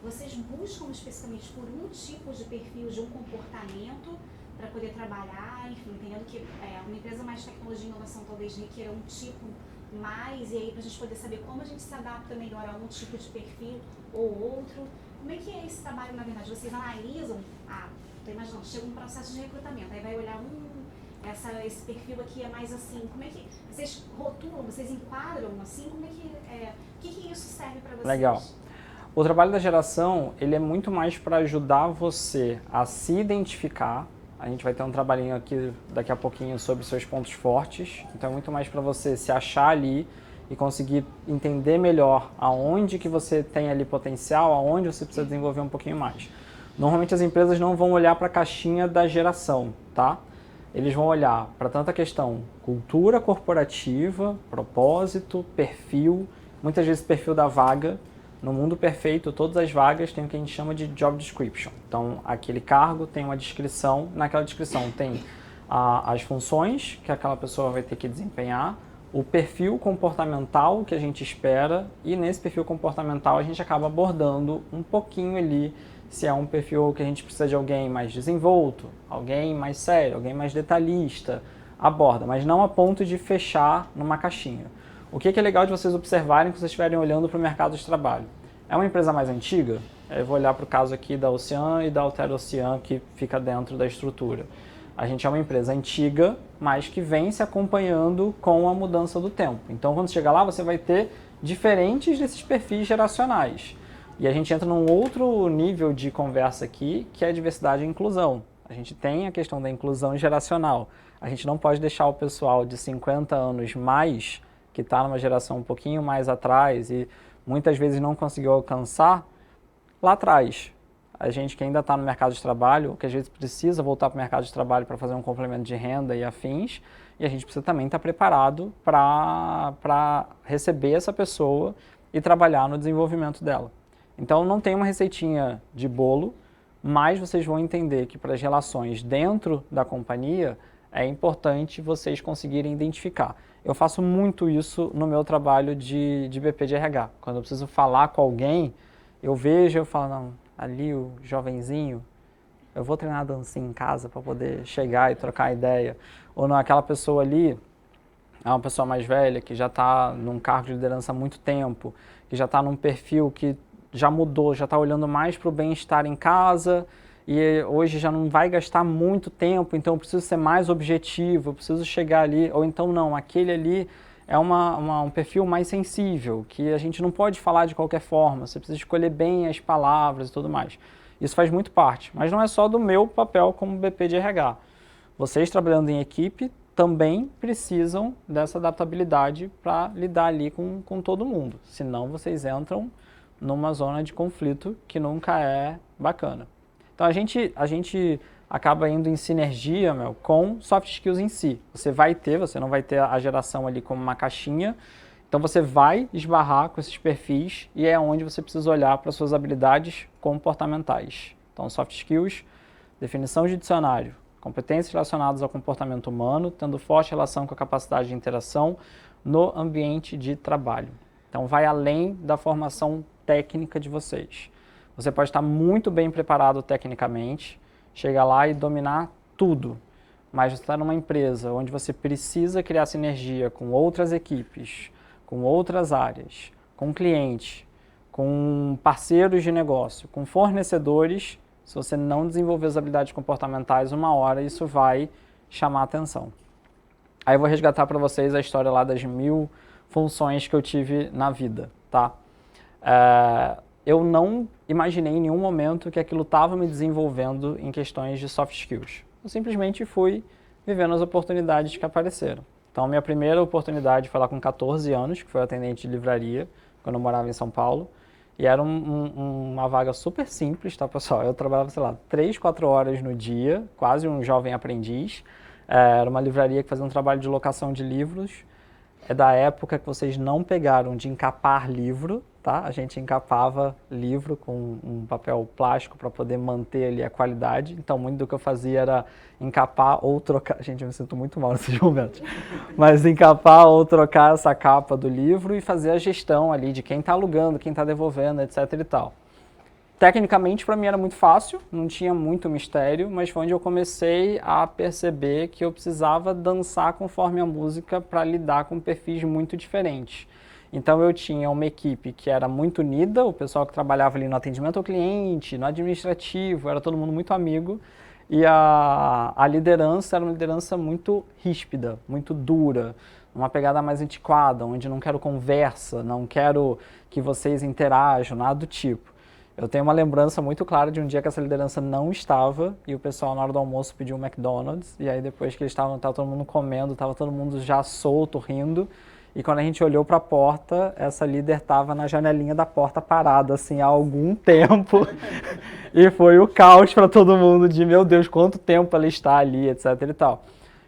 vocês buscam especificamente por um tipo de perfil, de um comportamento, para poder trabalhar, enfim, entendendo que uma empresa mais de tecnologia e inovação talvez requer um tipo mais, e aí para a gente poder saber como a gente se adapta melhor a um tipo de perfil ou outro. Como é que é esse trabalho, na verdade? Vocês analisam, estou imaginando, chega um processo de recrutamento, aí vai olhar esse perfil aqui é mais assim, como é que vocês rotulam, vocês enquadram assim, como é que, o que isso serve para vocês? Legal. O trabalho da geração, ele é muito mais para ajudar você a se identificar. A gente vai ter um trabalhinho aqui daqui a pouquinho sobre seus pontos fortes. Então é muito mais para você se achar ali e conseguir entender melhor aonde que você tem ali potencial, aonde você precisa desenvolver um pouquinho mais. Normalmente as empresas não vão olhar para a caixinha da geração, tá? Eles vão olhar para tanta questão cultura corporativa, propósito, perfil, muitas vezes perfil da vaga. No mundo perfeito, todas as vagas têm o que a gente chama de job description. Então, aquele cargo tem uma descrição, naquela descrição tem as funções que aquela pessoa vai ter que desempenhar, o perfil comportamental que a gente espera, e nesse perfil comportamental a gente acaba abordando um pouquinho ali se é um perfil que a gente precisa de alguém mais desenvolto, alguém mais sério, alguém mais detalhista, aborda, mas não a ponto de fechar numa caixinha. O que é legal de vocês observarem quando vocês estiverem olhando para o mercado de trabalho? É uma empresa mais antiga? Eu vou olhar para o caso aqui da Ocean e da Altera Ocean, que fica dentro da estrutura. A gente é uma empresa antiga, mas que vem se acompanhando com a mudança do tempo. Então, quando chegar lá, você vai ter diferentes desses perfis geracionais. E a gente entra num outro nível de conversa aqui, que é a diversidade e inclusão. A gente tem a questão da inclusão geracional. A gente não pode deixar o pessoal de 50 anos mais, que está numa geração um pouquinho mais atrás e muitas vezes não conseguiu alcançar, lá atrás. A gente que ainda está no mercado de trabalho, que às vezes precisa voltar para o mercado de trabalho para fazer um complemento de renda e afins, e a gente precisa também estar preparado para receber essa pessoa e trabalhar no desenvolvimento dela. Então não tem uma receitinha de bolo, mas vocês vão entender que para as relações dentro da companhia é importante vocês conseguirem identificar. Eu faço muito isso no meu trabalho de BP de RH. Quando eu preciso falar com alguém, eu vejo, eu falo, não, ali o jovenzinho, eu vou treinar dancinha em casa para poder chegar e trocar ideia. Ou não, aquela pessoa ali é uma pessoa mais velha que já está num cargo de liderança há muito tempo, que já está num perfil que já mudou, já está olhando mais para o bem-estar em casa e hoje já não vai gastar muito tempo, então eu preciso ser mais objetivo, eu preciso chegar ali. Ou então não, aquele ali é um perfil mais sensível, que a gente não pode falar de qualquer forma, você precisa escolher bem as palavras e tudo mais. Isso faz muito parte, mas não é só do meu papel como BP de RH. Vocês trabalhando em equipe também precisam dessa adaptabilidade para lidar ali com todo mundo, senão vocês entram numa zona de conflito que nunca é bacana. Então a gente acaba indo em sinergia, com soft skills em si. Você não vai ter a geração ali como uma caixinha, então você vai esbarrar com esses perfis e é onde você precisa olhar para suas habilidades comportamentais. Então soft skills, definição de dicionário, competências relacionadas ao comportamento humano, tendo forte relação com a capacidade de interação no ambiente de trabalho. Então vai além da formação técnica de vocês. Você pode estar muito bem preparado tecnicamente, chegar lá e dominar tudo, mas você está numa empresa onde você precisa criar sinergia com outras equipes, com outras áreas, com clientes, com parceiros de negócio, com fornecedores. Se você não desenvolver as habilidades comportamentais, uma hora isso vai chamar atenção. Aí eu vou resgatar para vocês a história lá das 1000 funções que eu tive na vida, tá? Eu não imaginei em nenhum momento que aquilo estava me desenvolvendo em questões de soft skills. Eu simplesmente fui vivendo as oportunidades que apareceram. Então, minha primeira oportunidade foi lá com 14 anos, que foi atendente de livraria, quando eu morava em São Paulo. E era uma vaga super simples, tá, pessoal? Eu trabalhava, sei lá, 3, 4 horas no dia, quase um jovem aprendiz. Era uma livraria que fazia um trabalho de locação de livros. É da época que vocês não pegaram de encapar livro, tá? A gente encapava livro com um papel plástico para poder manter ali a qualidade. Então, muito do que eu fazia era encapar ou trocar... Gente, eu me sinto muito mal nesses momentos. Mas encapar ou trocar essa capa do livro e fazer a gestão ali de quem está alugando, quem está devolvendo, etc e tal. Tecnicamente, para mim era muito fácil, não tinha muito mistério, mas foi onde eu comecei a perceber que eu precisava dançar conforme a música para lidar com perfis muito diferentes. Então eu tinha uma equipe que era muito unida, o pessoal que trabalhava ali no atendimento ao cliente, no administrativo, era todo mundo muito amigo, e a liderança era uma liderança muito ríspida, muito dura, uma pegada mais antiquada, onde não quero conversa, não quero que vocês interajam, nada do tipo. Eu tenho uma lembrança muito clara de um dia que essa liderança não estava e o pessoal na hora do almoço pediu um McDonald's e aí depois que eles estava todo mundo comendo, estava todo mundo já solto, rindo e quando a gente olhou para a porta, essa líder estava na janelinha da porta parada assim há algum tempo e foi o caos para todo mundo de meu Deus, quanto tempo ela está ali, etc e tal.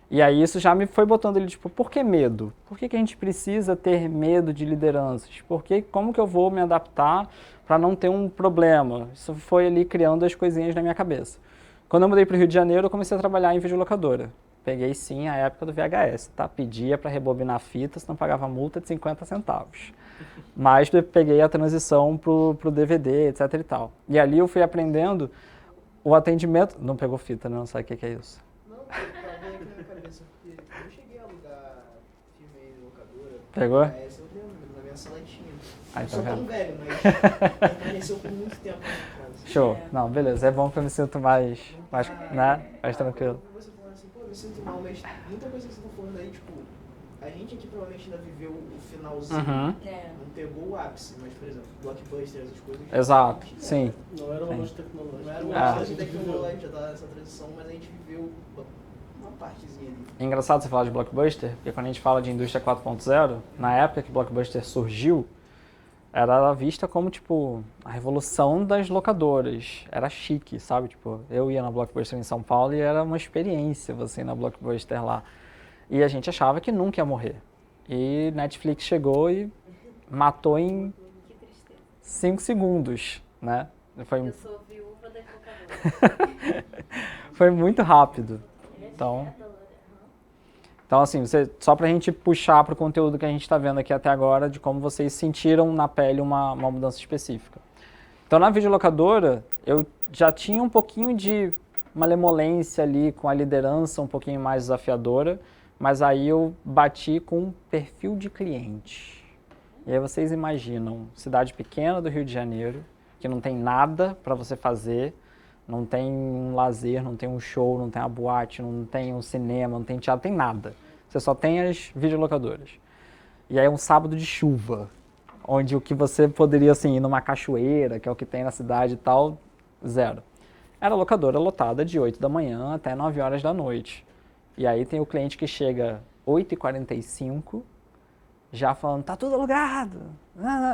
E aí isso já me foi botando ele, tipo, por que medo? Por que a gente precisa ter medo de lideranças? Como que eu vou me adaptar para não ter um problema? Isso foi ali criando as coisinhas na minha cabeça. Quando eu mudei para o Rio de Janeiro, eu comecei a trabalhar em videolocadora. Peguei sim a época do VHS, tá? Pedia para rebobinar fita, senão pagava multa de 50 centavos. Mas peguei a transição pro DVD, etc e tal. E ali eu fui aprendendo o atendimento... Não pegou fita, né? Não sabe o que é isso. Não, tá bem aqui na cabeça, porque eu cheguei a alugar filme aí em locadora. Pegou? Essa eu lembro, na minha sala tinha. Aí, Eu tá sou tão vendo? velho, mas permaneceu por muito tempo na minha casa. Show. Não, beleza. É bom que eu me sinto mais né? Mais tranquilo. Você falando assim, pô, eu me sinto mal, mas muita coisa que você tá falando aí, tipo, a gente aqui provavelmente ainda viveu o finalzinho, Uhum. não pegou o ápice, mas, por exemplo, Blockbuster, essas coisas. Exato, a gente- sim. Não era uma Sim. loja tecnológica. Não era Ah. uma coisa de tecnologia, já tava nessa transição, mas a gente viveu uma partezinha ali. É engraçado você falar de Blockbuster, porque quando a gente fala de indústria 4.0, na época que Blockbuster surgiu, era vista como, tipo, a revolução das locadoras. Era chique, sabe? Tipo, eu ia na Blockbuster em São Paulo e era uma experiência você ir na Blockbuster lá. E a gente achava que nunca ia morrer. E Netflix chegou e matou em Que tristeza. 5 segundos, né? Foi, Eu sou viúva da locadora. foi muito rápido. Então, assim, só pra gente puxar pro conteúdo que a gente está vendo aqui até agora, de como vocês sentiram na pele uma mudança específica. Então, na videolocadora, eu já tinha um pouquinho de malemolência ali com a liderança um pouquinho mais desafiadora, mas aí eu bati com um perfil de cliente. E aí vocês imaginam, cidade pequena do Rio de Janeiro, que não tem nada para você fazer, não tem um lazer, não tem um show, não tem uma boate, não tem um cinema, não tem teatro, tem nada. Você só tem as videolocadoras. E aí é um sábado de chuva, onde o que você poderia assim, ir numa cachoeira, que é o que tem na cidade e tal, zero. Era locadora lotada de 8 da manhã até 9 horas da noite. E aí tem o cliente que chega 8h45, já falando, tá tudo alugado.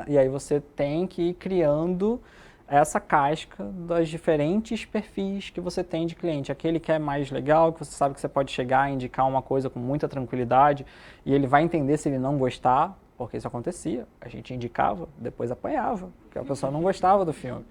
E aí você tem que ir criando essa casca dos diferentes perfis que você tem de cliente. Aquele que é mais legal, que você sabe que você pode chegar e indicar uma coisa com muita tranquilidade e ele vai entender se ele não gostar, porque isso acontecia. A gente indicava, depois apanhava, porque a pessoa não gostava do filme.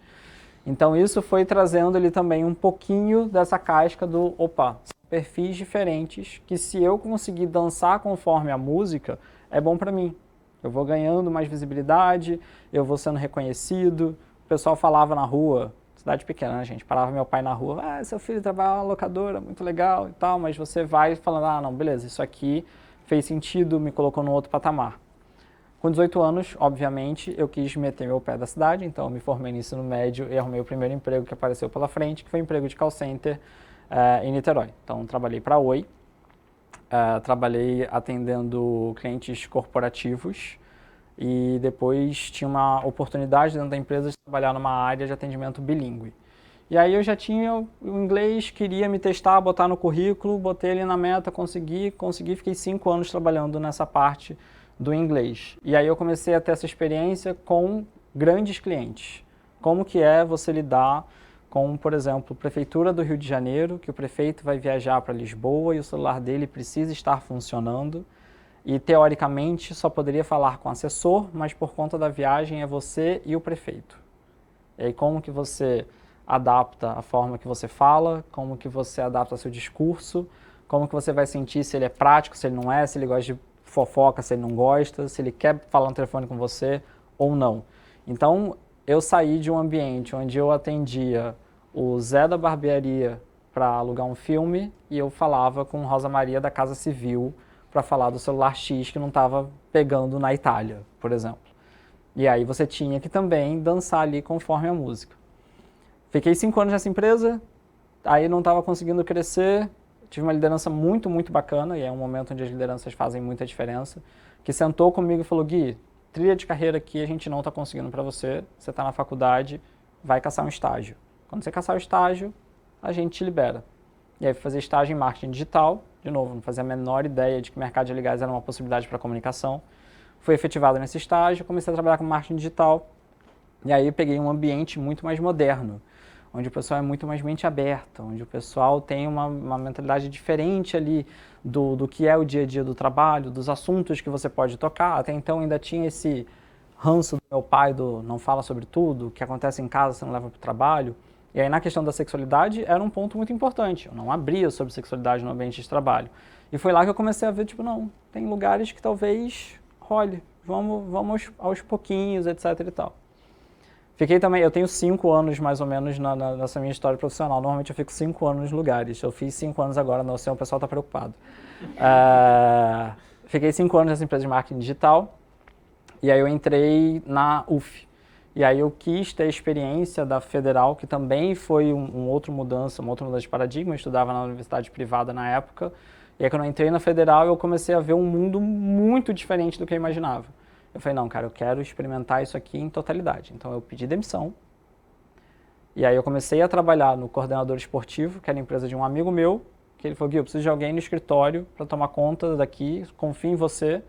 Então isso foi trazendo ali também um pouquinho dessa casca do, opa, são perfis diferentes que se eu conseguir dançar conforme a música, é bom para mim. Eu vou ganhando mais visibilidade, eu vou sendo reconhecido. O pessoal falava na rua, cidade pequena, né, gente? Parava meu pai na rua, seu filho trabalha na locadora, muito legal e tal, mas você vai falando, não, beleza, isso aqui fez sentido, me colocou num outro patamar. Com 18 anos, obviamente, eu quis meter meu pé da cidade, então eu me formei no ensino médio e arrumei o primeiro emprego que apareceu pela frente, que foi um emprego de call center em Niterói. Então, trabalhei para a Oi, trabalhei atendendo clientes corporativos e depois tinha uma oportunidade dentro da empresa de trabalhar numa área de atendimento bilíngue. E aí eu já tinha o inglês, queria me testar, botar no currículo, botei ele na meta, consegui, fiquei 5 anos trabalhando nessa parte do inglês. E aí eu comecei a ter essa experiência com grandes clientes. Como que é você lidar com, por exemplo, a Prefeitura do Rio de Janeiro, que o prefeito vai viajar para Lisboa e o celular dele precisa estar funcionando e, teoricamente, só poderia falar com o assessor, mas por conta da viagem é você e o prefeito. E aí como que você adapta a forma que você fala, como que você adapta seu discurso, como que você vai sentir se ele é prático, se ele não é, se ele gosta de fofoca, se ele não gosta, se ele quer falar no telefone com você ou não. Então, eu saí de um ambiente onde eu atendia o Zé da barbearia para alugar um filme e eu falava com Rosa Maria da Casa Civil para falar do celular X que não estava pegando na Itália, por exemplo. E aí você tinha que também dançar ali conforme a música. Fiquei 5 anos nessa empresa, aí não estava conseguindo crescer, tive uma liderança muito, muito bacana, e é um momento onde as lideranças fazem muita diferença, que sentou comigo e falou, Gui, trilha de carreira aqui a gente não está conseguindo para você, você está na faculdade, vai caçar um estágio. Quando você caçar o estágio, a gente te libera. E aí fui fazer estágio em marketing digital, de novo, não fazia a menor ideia de que mercado de legais era uma possibilidade para comunicação. Fui efetivado nesse estágio, comecei a trabalhar com marketing digital, e aí peguei um ambiente muito mais moderno, onde o pessoal é muito mais mente aberta, onde o pessoal tem uma mentalidade diferente ali do que é o dia a dia do trabalho, dos assuntos que você pode tocar. Até então ainda tinha esse ranço do meu pai do não fala sobre tudo, o que acontece em casa você não leva para o trabalho. E aí na questão da sexualidade era um ponto muito importante, eu não abria sobre sexualidade no ambiente de trabalho. E foi lá que eu comecei a ver, tipo, não, tem lugares que talvez role, vamos aos pouquinhos, etc e tal. Fiquei também, eu tenho 5 anos mais ou menos nessa minha história profissional. Normalmente eu fico 5 anos nos lugares. Eu fiz 5 anos agora, não sei, o pessoal está preocupado. Fiquei 5 anos nessa empresa de marketing digital e aí eu entrei na UF. E aí eu quis ter a experiência da Federal, que também foi uma outra mudança de paradigma. Eu estudava na universidade privada na época. E aí quando eu entrei na Federal eu comecei a ver um mundo muito diferente do que eu imaginava. Eu falei, não, cara, eu quero experimentar isso aqui em totalidade. Então eu pedi demissão. E aí eu comecei a trabalhar no coordenador esportivo, que era a empresa de um amigo meu, que ele falou, Gui, eu preciso de alguém no escritório para tomar conta daqui, confio em você.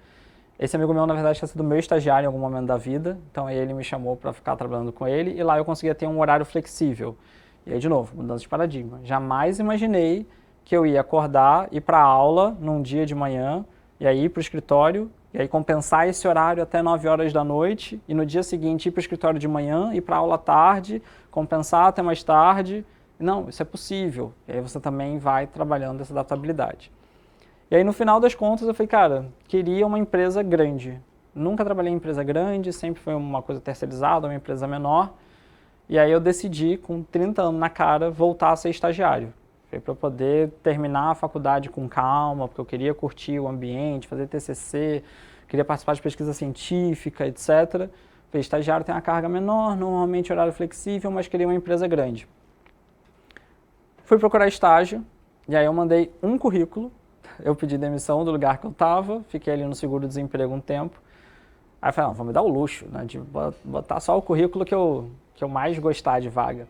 Esse amigo meu, na verdade, tinha sido meu estagiário em algum momento da vida, então aí ele me chamou para ficar trabalhando com ele, e lá eu conseguia ter um horário flexível. E aí, de novo, mudança de paradigma. Jamais imaginei que eu ia acordar, ir para a aula num dia de manhã, e aí ir para o escritório, e aí compensar esse horário até 9 horas da noite, e no dia seguinte ir para o escritório de manhã, ir para a aula à tarde, compensar até mais tarde. Não, isso é possível. E aí você também vai trabalhando essa adaptabilidade. E aí no final das contas eu falei, cara, queria uma empresa grande. Nunca trabalhei em empresa grande, sempre foi uma coisa terceirizada, uma empresa menor. E aí eu decidi, com 30 anos na cara, voltar a ser estagiário. Para eu poder terminar a faculdade com calma, porque eu queria curtir o ambiente, fazer TCC, queria participar de pesquisa científica, etc. O estagiário tem uma carga menor, normalmente horário flexível, mas queria uma empresa grande. Fui procurar estágio, e aí eu mandei um currículo, eu pedi demissão do lugar que eu estava, fiquei ali no seguro-desemprego um tempo. Aí eu falei, não, vou me dar o luxo, né, de botar só o currículo que eu mais gostar de vaga.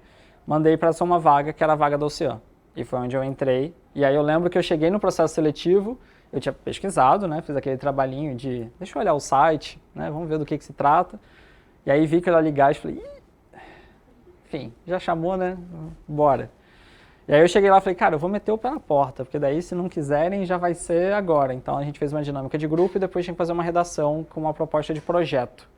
Mandei para só uma vaga, que era a vaga da Ocean. E foi onde eu entrei. E aí eu lembro que eu cheguei no processo seletivo, eu tinha pesquisado, né, fiz aquele trabalhinho de, deixa eu olhar o site, né, vamos ver do que se trata. E aí vi que ela ligar e falei, ih, enfim, já chamou, né, bora. E aí eu cheguei lá e falei, cara, eu vou meter o pé na porta, porque daí se não quiserem já vai ser agora. Então a gente fez uma dinâmica de grupo e depois tinha que fazer uma redação com uma proposta de projeto.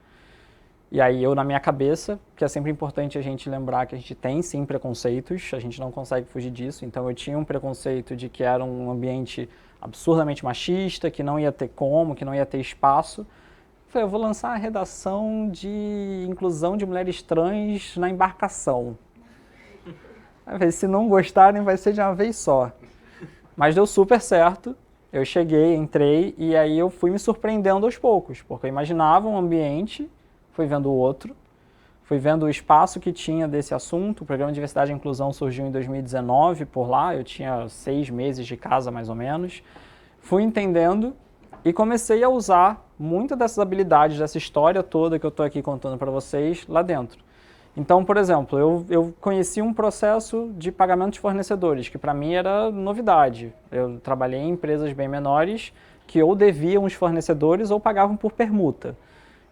E aí eu, na minha cabeça, que é sempre importante a gente lembrar que a gente tem sim preconceitos, a gente não consegue fugir disso, então eu tinha um preconceito de que era um ambiente absurdamente machista, que não ia ter como, que não ia ter espaço. Falei, eu vou lançar a redação de inclusão de mulheres trans na embarcação. Aí falei, se não gostarem vai ser de uma vez só. Mas deu super certo, eu cheguei, entrei e aí eu fui me surpreendendo aos poucos, porque eu imaginava um ambiente, fui vendo o outro, fui vendo o espaço que tinha desse assunto. O programa de Diversidade e Inclusão surgiu em 2019 por lá, eu tinha 6 meses de casa mais ou menos. Fui entendendo e comecei a usar muitas dessas habilidades, dessa história toda que eu estou aqui contando para vocês lá dentro. Então, por exemplo, eu conheci um processo de pagamento de fornecedores, que para mim era novidade. Eu trabalhei em empresas bem menores que ou deviam os fornecedores ou pagavam por permuta.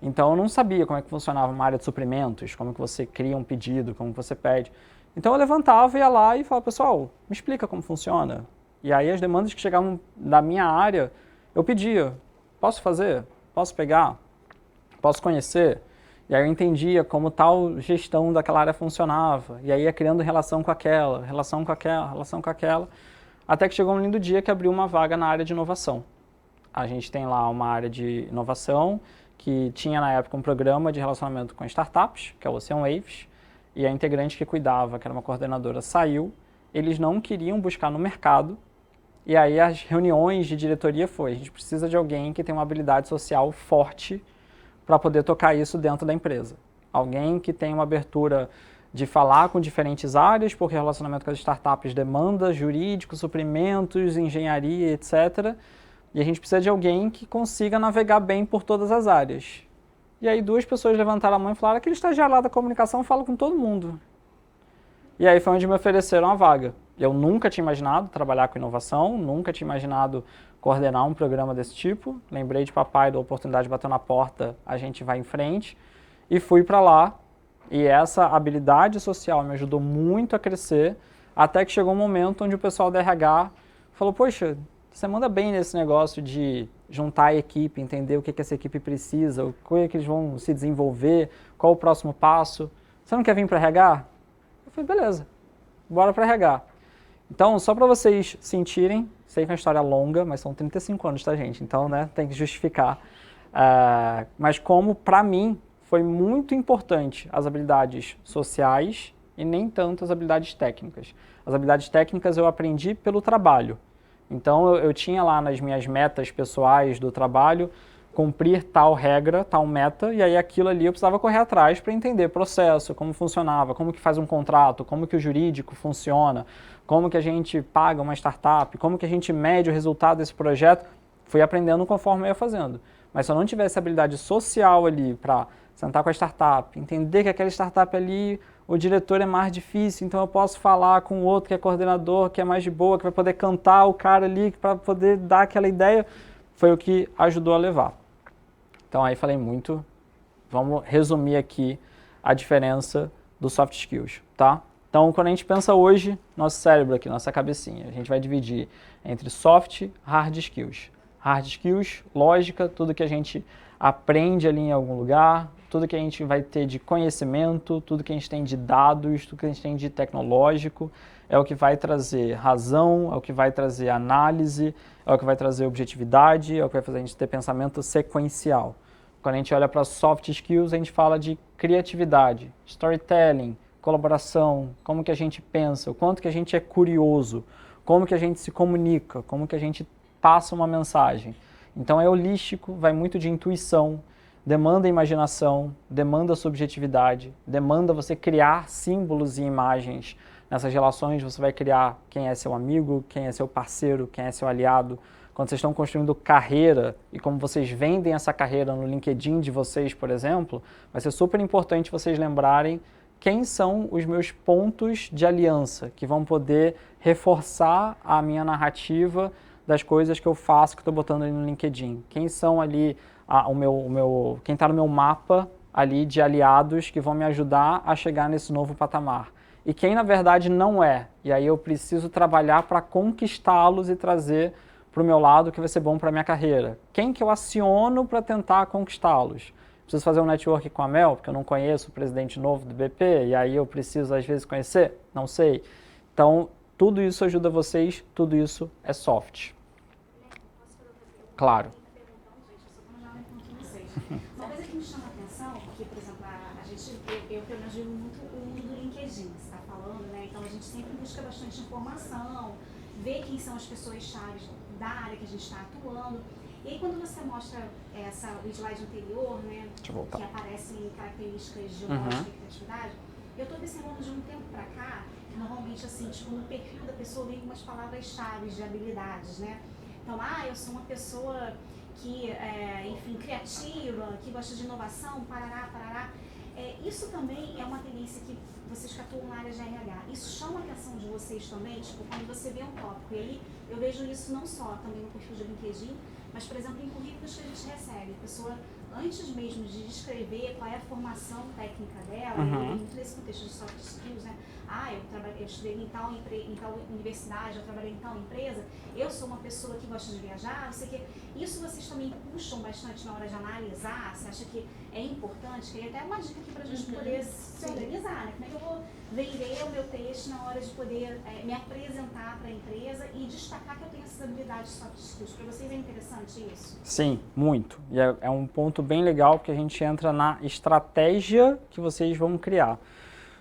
Então eu não sabia como é que funcionava uma área de suprimentos, como que você cria um pedido, como você pede. Então eu levantava, ia lá e falava, pessoal, me explica como funciona. E aí as demandas que chegavam da minha área, eu pedia, posso fazer? Posso pegar? Posso conhecer? E aí eu entendia como tal gestão daquela área funcionava. E aí ia criando relação com aquela, relação com aquela, relação com aquela. Até que chegou um lindo dia que abriu uma vaga na área de inovação. A gente tem lá uma área de inovação, que tinha na época um programa de relacionamento com startups, que é o Ocean Waves, e a integrante que cuidava, que era uma coordenadora, saiu. Eles não queriam buscar no mercado, e aí as reuniões de diretoria foi, a gente precisa de alguém que tem uma habilidade social forte para poder tocar isso dentro da empresa. Alguém que tem uma abertura de falar com diferentes áreas, porque relacionamento com as startups demanda jurídico, suprimentos, engenharia, etc., e a gente precisa de alguém que consiga navegar bem por todas as áreas. E aí 2 pessoas levantaram a mão e falaram, aquele estagiário lá da comunicação fala com todo mundo. E aí foi onde me ofereceram a vaga. Eu nunca tinha imaginado trabalhar com inovação, nunca tinha imaginado coordenar um programa desse tipo. Lembrei de papai, da oportunidade de bater na porta, a gente vai em frente. E fui para lá. E essa habilidade social me ajudou muito a crescer, até que chegou um momento onde o pessoal da RH falou, poxa, você manda bem nesse negócio de juntar a equipe, entender o que essa equipe precisa, como é que eles vão se desenvolver, qual o próximo passo. Você não quer vir para RH? Eu falei, beleza, bora para RH. Então, só para vocês sentirem, sei que é uma história longa, mas são 35 anos, tá, gente? Então, né, tem que justificar. Mas como, para mim, foi muito importante as habilidades sociais e nem tanto as habilidades técnicas. As habilidades técnicas eu aprendi pelo trabalho. Então, eu tinha lá nas minhas metas pessoais do trabalho, cumprir tal regra, tal meta, e aí aquilo ali eu precisava correr atrás para entender processo, como funcionava, como que faz um contrato, como que o jurídico funciona, como que a gente paga uma startup, como que a gente mede o resultado desse projeto. Fui aprendendo conforme eu ia fazendo. Mas se eu não tivesse habilidade social ali para sentar com a startup, entender que aquela startup ali, o diretor é mais difícil, então eu posso falar com o outro que é coordenador, que é mais de boa, que vai poder cantar o cara ali, para poder dar aquela ideia, foi o que ajudou a levar. Então aí falei muito, vamos resumir aqui a diferença dos soft skills, tá? Então quando a gente pensa hoje, nosso cérebro aqui, nossa cabecinha, a gente vai dividir entre soft e hard skills. Hard skills, lógica, tudo que a gente aprende ali em algum lugar, tudo que a gente vai ter de conhecimento, tudo que a gente tem de dados, tudo que a gente tem de tecnológico, é o que vai trazer razão, é o que vai trazer análise, é o que vai trazer objetividade, é o que vai fazer a gente ter pensamento sequencial. Quando a gente olha para soft skills, a gente fala de criatividade, storytelling, colaboração, como que a gente pensa, o quanto que a gente é curioso, como que a gente se comunica, como que a gente passa uma mensagem. Então é holístico, vai muito de intuição, demanda imaginação, demanda subjetividade, demanda você criar símbolos e imagens. Nessas relações você vai criar quem é seu amigo, quem é seu parceiro, quem é seu aliado. Quando vocês estão construindo carreira e como vocês vendem essa carreira no LinkedIn de vocês, por exemplo, vai ser super importante vocês lembrarem quem são os meus pontos de aliança que vão poder reforçar a minha narrativa das coisas que eu faço, que estou botando ali no LinkedIn. Quem são ali quem está no meu mapa ali de aliados que vão me ajudar a chegar nesse novo patamar. E quem na verdade não é. E aí eu preciso trabalhar para conquistá-los e trazer para o meu lado que vai ser bom para a minha carreira. Quem que eu aciono para tentar conquistá-los? Preciso fazer um network com a Mel, porque eu não conheço o presidente novo do BP, e aí eu preciso às vezes conhecer? Não sei. Então, tudo isso ajuda vocês, tudo isso é soft. Claro. Uma coisa que me chama a atenção, porque, por exemplo, eu pelo menos digo muito o uso do LinkedIn, você está falando, né? Então a gente sempre busca bastante informação, vê quem são as pessoas-chave da área que a gente está atuando. E aí quando você mostra o slide anterior, né, que aparecem características geológicas e criatividade, eu estou observando de um tempo para cá, normalmente assim, tipo, no perfil da pessoa vem umas palavras-chave de habilidades, né? Então, eu sou uma pessoa que, enfim, criativa, que gosta de inovação, parará, parará. Isso também é uma tendência que vocês que atuam na área de RH. Isso chama a atenção de vocês também, tipo, quando você vê um tópico. E aí eu vejo isso não só também no perfil de LinkedIn, mas, por exemplo, em currículos que a gente recebe. A pessoa, antes mesmo de descrever qual é a formação técnica dela, muito nesse contexto de soft skills, né? Eu estudei em tal universidade, eu trabalhei em tal empresa, eu sou uma pessoa que gosta de viajar, eu sei que isso vocês também puxam bastante na hora de analisar, você acha que é importante? Queria até uma dica aqui para a gente poder se organizar, né? Como é que eu vou vender o meu texto na hora de poder me apresentar para a empresa e destacar que eu tenho essas habilidades soft skills? Para vocês é interessante isso? Sim, muito. E é um ponto bem legal porque a gente entra na estratégia que vocês vão criar.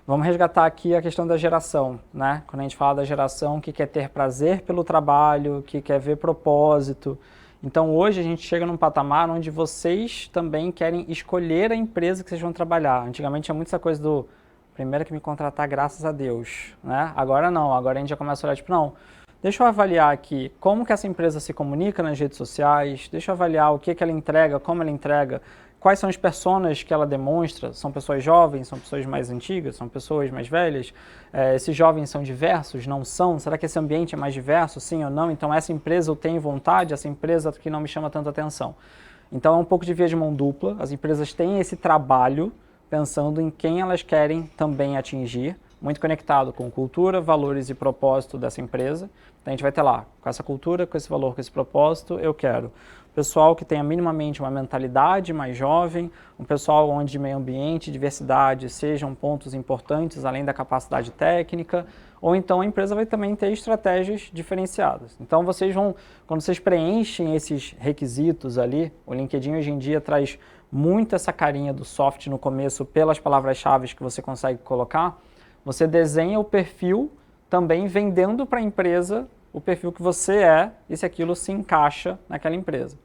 Vamos resgatar aqui a questão da geração, né? Quando a gente fala da geração que quer ter prazer pelo trabalho, que quer ver propósito. Então hoje a gente chega num patamar onde vocês também querem escolher a empresa que vocês vão trabalhar. Antigamente tinha muito essa coisa do primeiro que me contratar, graças a Deus, né? Agora não, agora a gente já começa a olhar tipo, não, deixa eu avaliar aqui como que essa empresa se comunica nas redes sociais, deixa eu avaliar o que ela entrega, como ela entrega, quais são as personas que ela demonstra, são pessoas jovens, são pessoas mais antigas, são pessoas mais velhas, esses jovens são diversos, não são? Será que esse ambiente é mais diverso, sim ou não? Então essa empresa eu tenho vontade, essa empresa que não me chama tanta atenção. Então é um pouco de via de mão dupla, as empresas têm esse trabalho pensando em quem elas querem também atingir, muito conectado com cultura, valores e propósito dessa empresa. Então a gente vai ter lá, com essa cultura, com esse valor, com esse propósito, eu quero pessoal que tenha minimamente uma mentalidade mais jovem, um pessoal onde meio ambiente e diversidade sejam pontos importantes, além da capacidade técnica, ou então a empresa vai também ter estratégias diferenciadas. Então vocês vão, quando vocês preenchem esses requisitos ali, o LinkedIn hoje em dia traz muito essa carinha do soft no começo pelas palavras-chave que você consegue colocar, você desenha o perfil também vendendo para a empresa o perfil que você é e se aquilo se encaixa naquela empresa.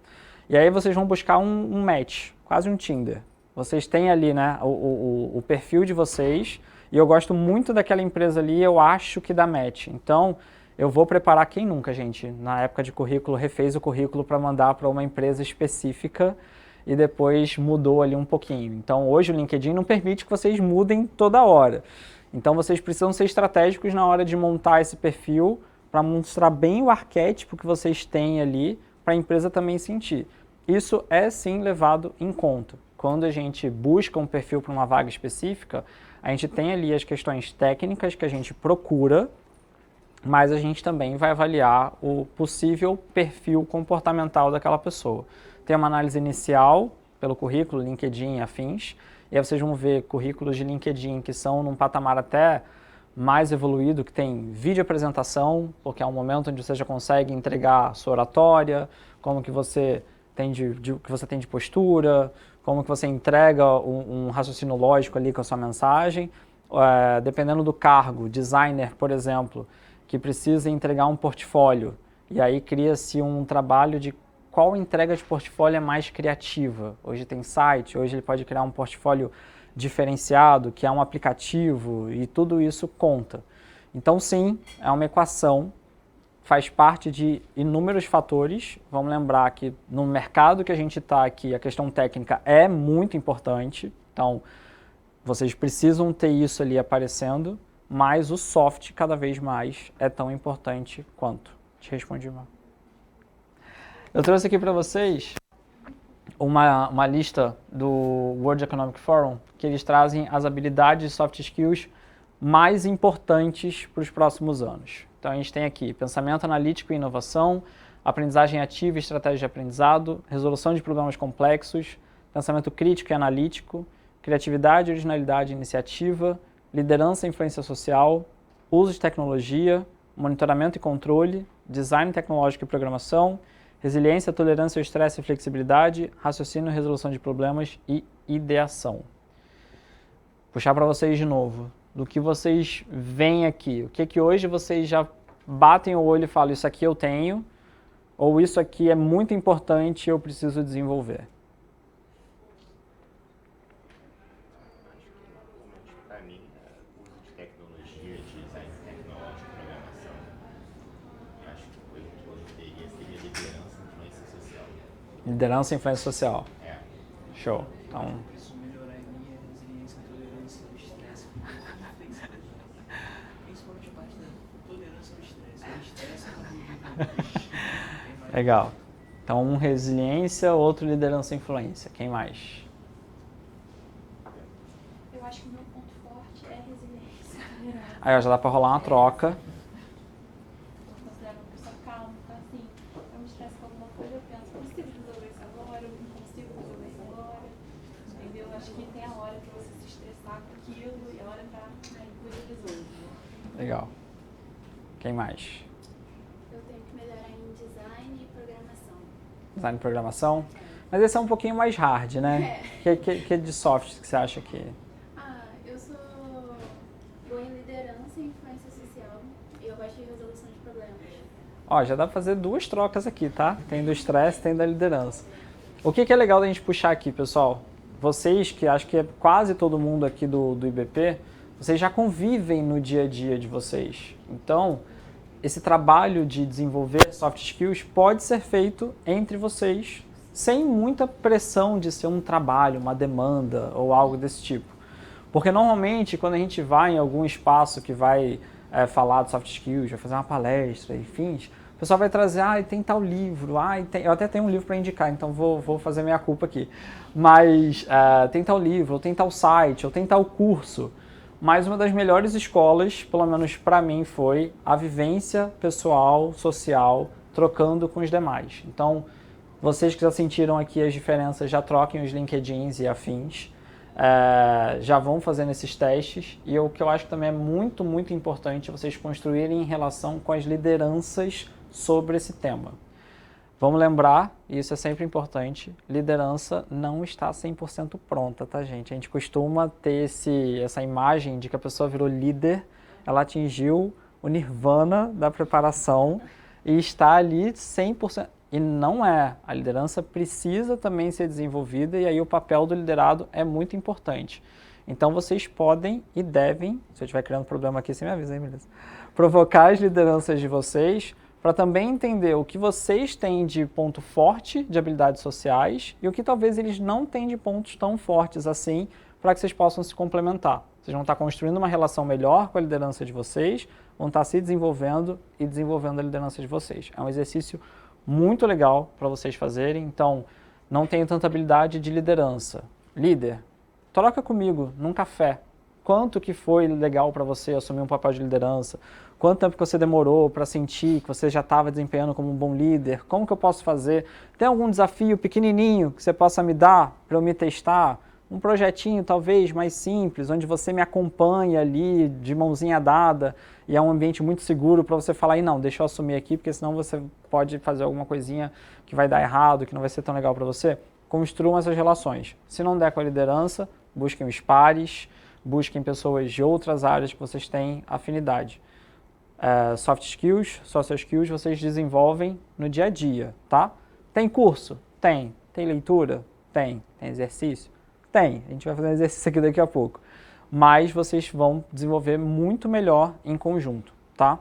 E aí vocês vão buscar um match, quase um Tinder. Vocês têm ali, né, o perfil de vocês e eu gosto muito daquela empresa ali, eu acho que dá match. Então, eu vou preparar, quem nunca, gente, na época de currículo, refez o currículo para mandar para uma empresa específica e depois mudou ali um pouquinho. Então, hoje o LinkedIn não permite que vocês mudem toda hora. Então, vocês precisam ser estratégicos na hora de montar esse perfil para mostrar bem o arquétipo que vocês têm ali, para a empresa também sentir. Isso é sim levado em conta. Quando a gente busca um perfil para uma vaga específica, a gente tem ali as questões técnicas que a gente procura, mas a gente também vai avaliar o possível perfil comportamental daquela pessoa. Tem uma análise inicial pelo currículo, LinkedIn e afins, e aí vocês vão ver currículos de LinkedIn que são num patamar até mais evoluído, que tem vídeo apresentação, porque é um momento onde você já consegue entregar a sua oratória, como que você tem de postura, como que você entrega um raciocínio lógico ali com a sua mensagem. dependendo do cargo, designer, por exemplo, que precisa entregar um portfólio, e aí cria-se um trabalho de qual entrega de portfólio é mais criativa. Hoje tem site, hoje ele pode criar um portfólio diferenciado, que é um aplicativo, e tudo isso conta. Então sim, é uma equação, faz parte de inúmeros fatores. Vamos lembrar que no mercado que a gente está aqui, a questão técnica é muito importante, então vocês precisam ter isso ali aparecendo, mas o soft cada vez mais é tão importante quanto. Te respondi mal. Eu trouxe aqui para vocês uma lista do World Economic Forum, que eles trazem as habilidades e soft skills mais importantes para os próximos anos. Então a gente tem aqui pensamento analítico e inovação, aprendizagem ativa e estratégia de aprendizado, resolução de problemas complexos, pensamento crítico e analítico, criatividade, originalidade e iniciativa, liderança e influência social, uso de tecnologia, monitoramento e controle, design tecnológico e programação, resiliência, tolerância ao estresse e flexibilidade, raciocínio e resolução de problemas e ideação. Puxar para vocês de novo, do que vocês veem aqui, o que hoje vocês já batem o olho e falam, isso aqui eu tenho, ou isso aqui é muito importante e eu preciso desenvolver. Para mim, uso de tecnologia, design tecnológico, programação. Acho que foi o que eu teria seria liderança e influência social. Liderança e influência social. É. Show. Então, Preciso melhorar a minha resiliência, tolerância ao estresse, principalmente a parte da tolerância ao estresse. O estresse é uma legal. Então, um resiliência, outro liderança e influência. Quem mais? Eu acho que o meu ponto forte é resiliência. Aí ó, já dá para rolar uma troca. Eu considero uma pessoa calma, então assim, eu me estresso com alguma coisa, eu penso, consigo resolver isso agora, eu não consigo resolver isso agora, entendeu? Acho que tem a hora pra você se estressar com aquilo e a hora pra depois resolver. Legal. Quem mais? Eu tenho que melhorar em design e programação. Design e programação. Mas esse é um pouquinho mais hard, né? Que de soft que você acha que... Eu sou boa em liderança e influência social e eu gosto de resolução de problemas. Ó, já dá pra fazer duas trocas aqui, tá? Tem do estresse, tem da liderança. O que é legal da gente puxar aqui, pessoal? Vocês, que acho que é quase todo mundo aqui do IBP, vocês já convivem no dia a dia de vocês. Então, esse trabalho de desenvolver soft skills pode ser feito entre vocês, sem muita pressão de ser um trabalho, uma demanda ou algo desse tipo. Porque normalmente, quando a gente vai em algum espaço que vai falar de soft skills, vai fazer uma palestra, enfim, o pessoal vai trazer, tem tal livro, eu até tenho um livro para indicar, então vou fazer minha culpa aqui. Mas tem tal livro, ou tem tal site, ou tem tal curso. Mas uma das melhores escolas, pelo menos para mim, foi a vivência pessoal, social, trocando com os demais. Então, vocês que já sentiram aqui as diferenças, já troquem os LinkedIns e afins. Já vão fazendo esses testes. E o que eu acho que também é muito, muito importante é vocês construírem em relação com as lideranças sobre esse tema. Vamos lembrar, e isso é sempre importante, liderança não está 100% pronta, tá, gente? A gente costuma ter essa imagem de que a pessoa virou líder, ela atingiu o nirvana da preparação e está ali 100%. E não é. A liderança precisa também ser desenvolvida e aí o papel do liderado é muito importante. Então vocês podem e devem, se eu estiver criando problema aqui, você me avisa, hein, beleza? Provocar as lideranças de vocês para também entender o que vocês têm de ponto forte de habilidades sociais e o que talvez eles não têm de pontos tão fortes assim, para que vocês possam se complementar. Vocês vão estar construindo uma relação melhor com a liderança de vocês, vão estar se desenvolvendo e desenvolvendo a liderança de vocês. É um exercício muito legal para vocês fazerem. Então, não tenho tanta habilidade de liderança. Líder, troca comigo num café. Quanto que foi legal para você assumir um papel de liderança? Quanto tempo que você demorou para sentir que você já estava desempenhando como um bom líder? Como que eu posso fazer? Tem algum desafio pequenininho que você possa me dar para eu me testar? Um projetinho talvez mais simples, onde você me acompanha ali de mãozinha dada e é um ambiente muito seguro para você falar, não, deixa eu assumir aqui, porque senão você pode fazer alguma coisinha que vai dar errado, que não vai ser tão legal para você. Construam essas relações. Se não der com a liderança, busquem os pares, busquem pessoas de outras áreas que vocês têm afinidade. Soft skills, social skills vocês desenvolvem no dia a dia, tá? Tem curso? Tem. Tem leitura? Tem. Tem exercício? Tem. A gente vai fazer um exercício aqui daqui a pouco. Mas vocês vão desenvolver muito melhor em conjunto, tá?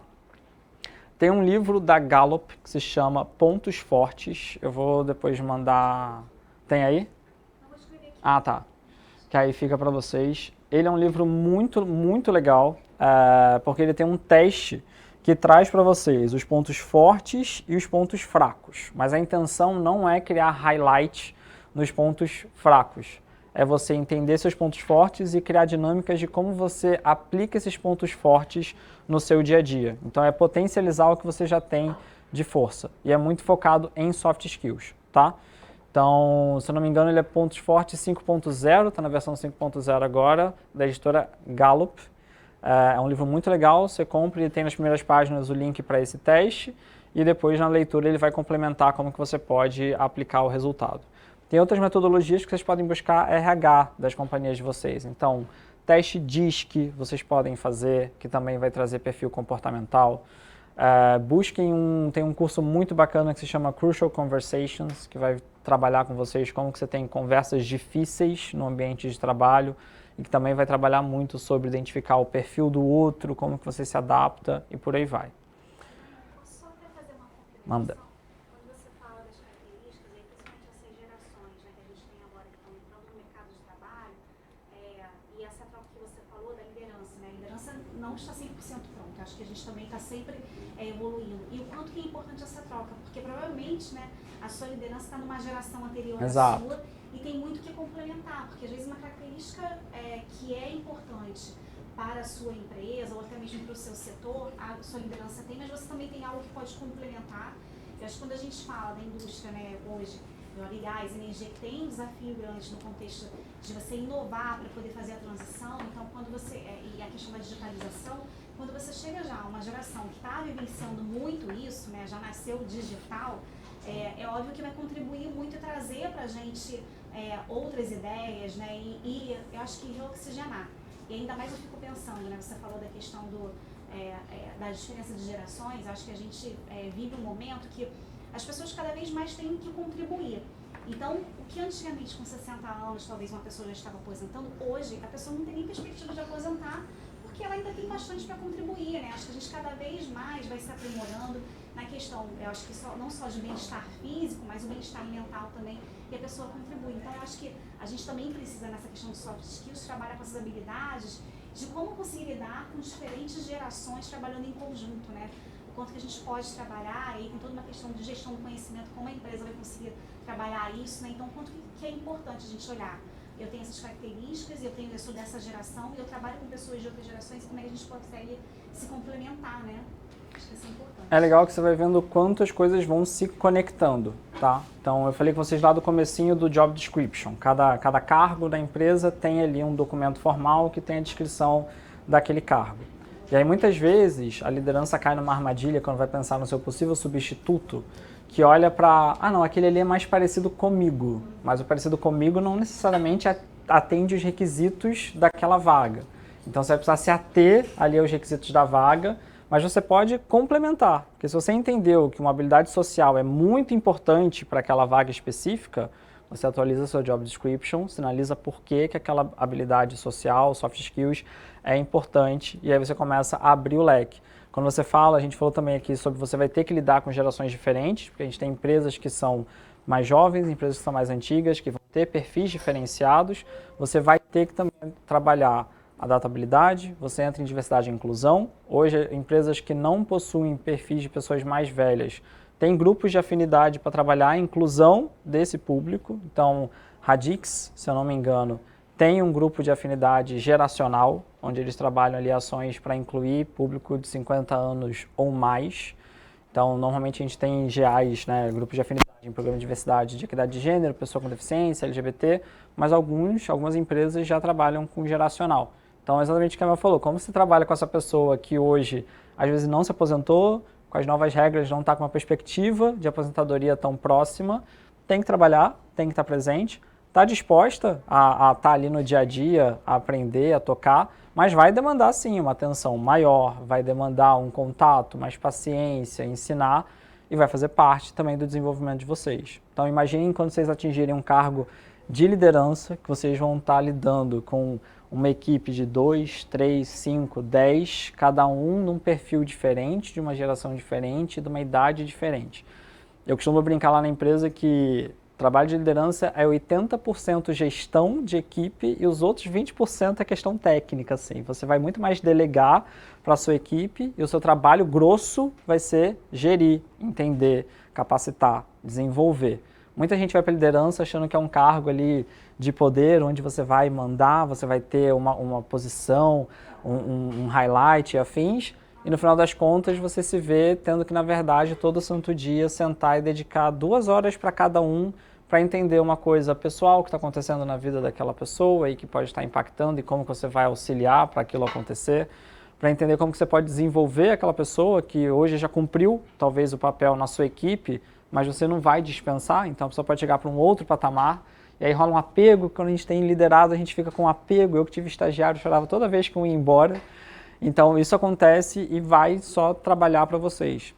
Tem um livro da Gallup que se chama Pontos Fortes. Eu vou depois mandar... Tem aí? Eu vou escrever aqui. Ah, tá. Que aí fica para vocês. Ele é um livro muito, muito legal, porque ele tem um teste que traz para vocês os pontos fortes e os pontos fracos. Mas a intenção não é criar highlight nos pontos fracos. É você entender seus pontos fortes e criar dinâmicas de como você aplica esses pontos fortes no seu dia a dia. Então é potencializar o que você já tem de força. E é muito focado em soft skills, tá? Então, se eu não me engano, ele é Pontos Fortes 5.0, está na versão 5.0 agora, da editora Gallup. É um livro muito legal, você compra e tem nas primeiras páginas o link para esse teste e depois na leitura ele vai complementar como que você pode aplicar o resultado. Tem outras metodologias que vocês podem buscar RH das companhias de vocês. Então, teste DISC vocês podem fazer, que também vai trazer perfil comportamental. Tem um curso muito bacana que se chama Crucial Conversations, que vai trabalhar com vocês como que você tem conversas difíceis no ambiente de trabalho e que também vai trabalhar muito sobre identificar o perfil do outro, como que você se adapta e por aí vai. Posso só até fazer uma complementação? Manda. Quando você fala das características, aí, principalmente essas gerações, né, que a gente tem agora que estão entrando no mercado de trabalho, e essa troca que você falou da liderança, né? A liderança não está 100% pronta, acho que a gente também está sempre evoluindo. E o quanto que é importante essa troca, porque provavelmente, né, a sua liderança está numa geração anterior à sua e tem muito que complementar, porque às vezes uma característica que é importante para a sua empresa ou até mesmo para o seu setor, a sua liderança tem, mas você também tem algo que pode complementar. Eu acho que quando a gente fala da indústria, né, hoje, do óleo e gás, energia, que tem um desafio grande no contexto de você inovar para poder fazer a transição, então quando você, e a questão da digitalização, quando você chega já a uma geração que está vivenciando muito isso, né, já nasceu digital, é óbvio que vai contribuir muito e trazer para a gente outras ideias, né, e eu acho que reoxigenar. E ainda mais eu fico pensando, né, você falou da questão da diferença de gerações, acho que a gente vive um momento que as pessoas cada vez mais têm que contribuir. Então, o que antigamente com 60 anos talvez uma pessoa já estava aposentando, hoje a pessoa não tem nem perspectiva de aposentar, porque ela ainda tem bastante para contribuir, né? Acho que a gente cada vez mais vai se aprimorando na questão, eu acho que não só de bem-estar físico, mas o bem-estar mental também, e a pessoa contribui. Então, eu acho que a gente também precisa, nessa questão de soft skills, trabalhar com essas habilidades de como conseguir lidar com diferentes gerações trabalhando em conjunto, né? O quanto que a gente pode trabalhar aí com toda uma questão de gestão do conhecimento, como a empresa vai conseguir trabalhar isso, né? Então, o quanto que é importante a gente olhar. Eu tenho essas características, eu sou dessa geração e eu trabalho com pessoas de outras gerações, como é que a gente consegue se complementar, né? Acho que isso é importante. É legal que você vai vendo quanto as coisas vão se conectando, tá? Então, eu falei com vocês lá do comecinho do job description. Cada cargo da empresa tem ali um documento formal que tem a descrição daquele cargo. E aí, muitas vezes, a liderança cai numa armadilha quando vai pensar no seu possível substituto, que olha para, não, aquele ali é mais parecido comigo, mas o parecido comigo não necessariamente atende os requisitos daquela vaga. Então você vai precisar se ater ali aos requisitos da vaga, mas você pode complementar, porque se você entendeu que uma habilidade social é muito importante para aquela vaga específica, você atualiza seu job description, sinaliza por que aquela habilidade social, soft skills, é importante, e aí você começa a abrir o leque. Quando você fala, a gente falou também aqui sobre você vai ter que lidar com gerações diferentes, porque a gente tem empresas que são mais jovens, empresas que são mais antigas, que vão ter perfis diferenciados. Você vai ter que também trabalhar a adaptabilidade, você entra em diversidade e inclusão. Hoje, empresas que não possuem perfis de pessoas mais velhas têm grupos de afinidade para trabalhar a inclusão desse público. Então, Radix, se eu não me engano, tem um grupo de afinidade geracional, onde eles trabalham ali ações para incluir público de 50 anos ou mais. Então, normalmente a gente tem GAs, né, grupos de afinidade em programa de diversidade, de equidade de gênero, pessoa com deficiência, LGBT, mas algumas empresas já trabalham com geracional. Então, exatamente o que a Mel falou, como você trabalha com essa pessoa que hoje, às vezes, não se aposentou, com as novas regras não está com uma perspectiva de aposentadoria tão próxima, tem que trabalhar, tem que estar presente, está disposta a estar ali no dia a dia, a aprender, a tocar, mas vai demandar sim uma atenção maior, vai demandar um contato, mais paciência, ensinar e vai fazer parte também do desenvolvimento de vocês. Então imaginem quando vocês atingirem um cargo de liderança, que vocês vão estar lidando com uma equipe de 2, 3, 5, 10, cada um num perfil diferente, de uma geração diferente, de uma idade diferente. Eu costumo brincar lá na empresa que trabalho de liderança é 80% gestão de equipe e os outros 20% é questão técnica, assim. Você vai muito mais delegar para a sua equipe e o seu trabalho grosso vai ser gerir, entender, capacitar, desenvolver. Muita gente vai para a liderança achando que é um cargo ali de poder, onde você vai mandar, você vai ter uma posição, um highlight e afins, e no final das contas você se vê tendo que, na verdade, todo santo dia sentar e dedicar 2 horas para cada um para entender uma coisa pessoal que está acontecendo na vida daquela pessoa e que pode estar impactando e como que você vai auxiliar para aquilo acontecer, para entender como que você pode desenvolver aquela pessoa que hoje já cumpriu talvez o papel na sua equipe, mas você não vai dispensar, então a pessoa pode chegar para um outro patamar, e aí rola um apego, quando a gente tem liderado a gente fica com um apego, eu que tive estagiário chorava toda vez que um ia embora, então isso acontece e vai só trabalhar para vocês,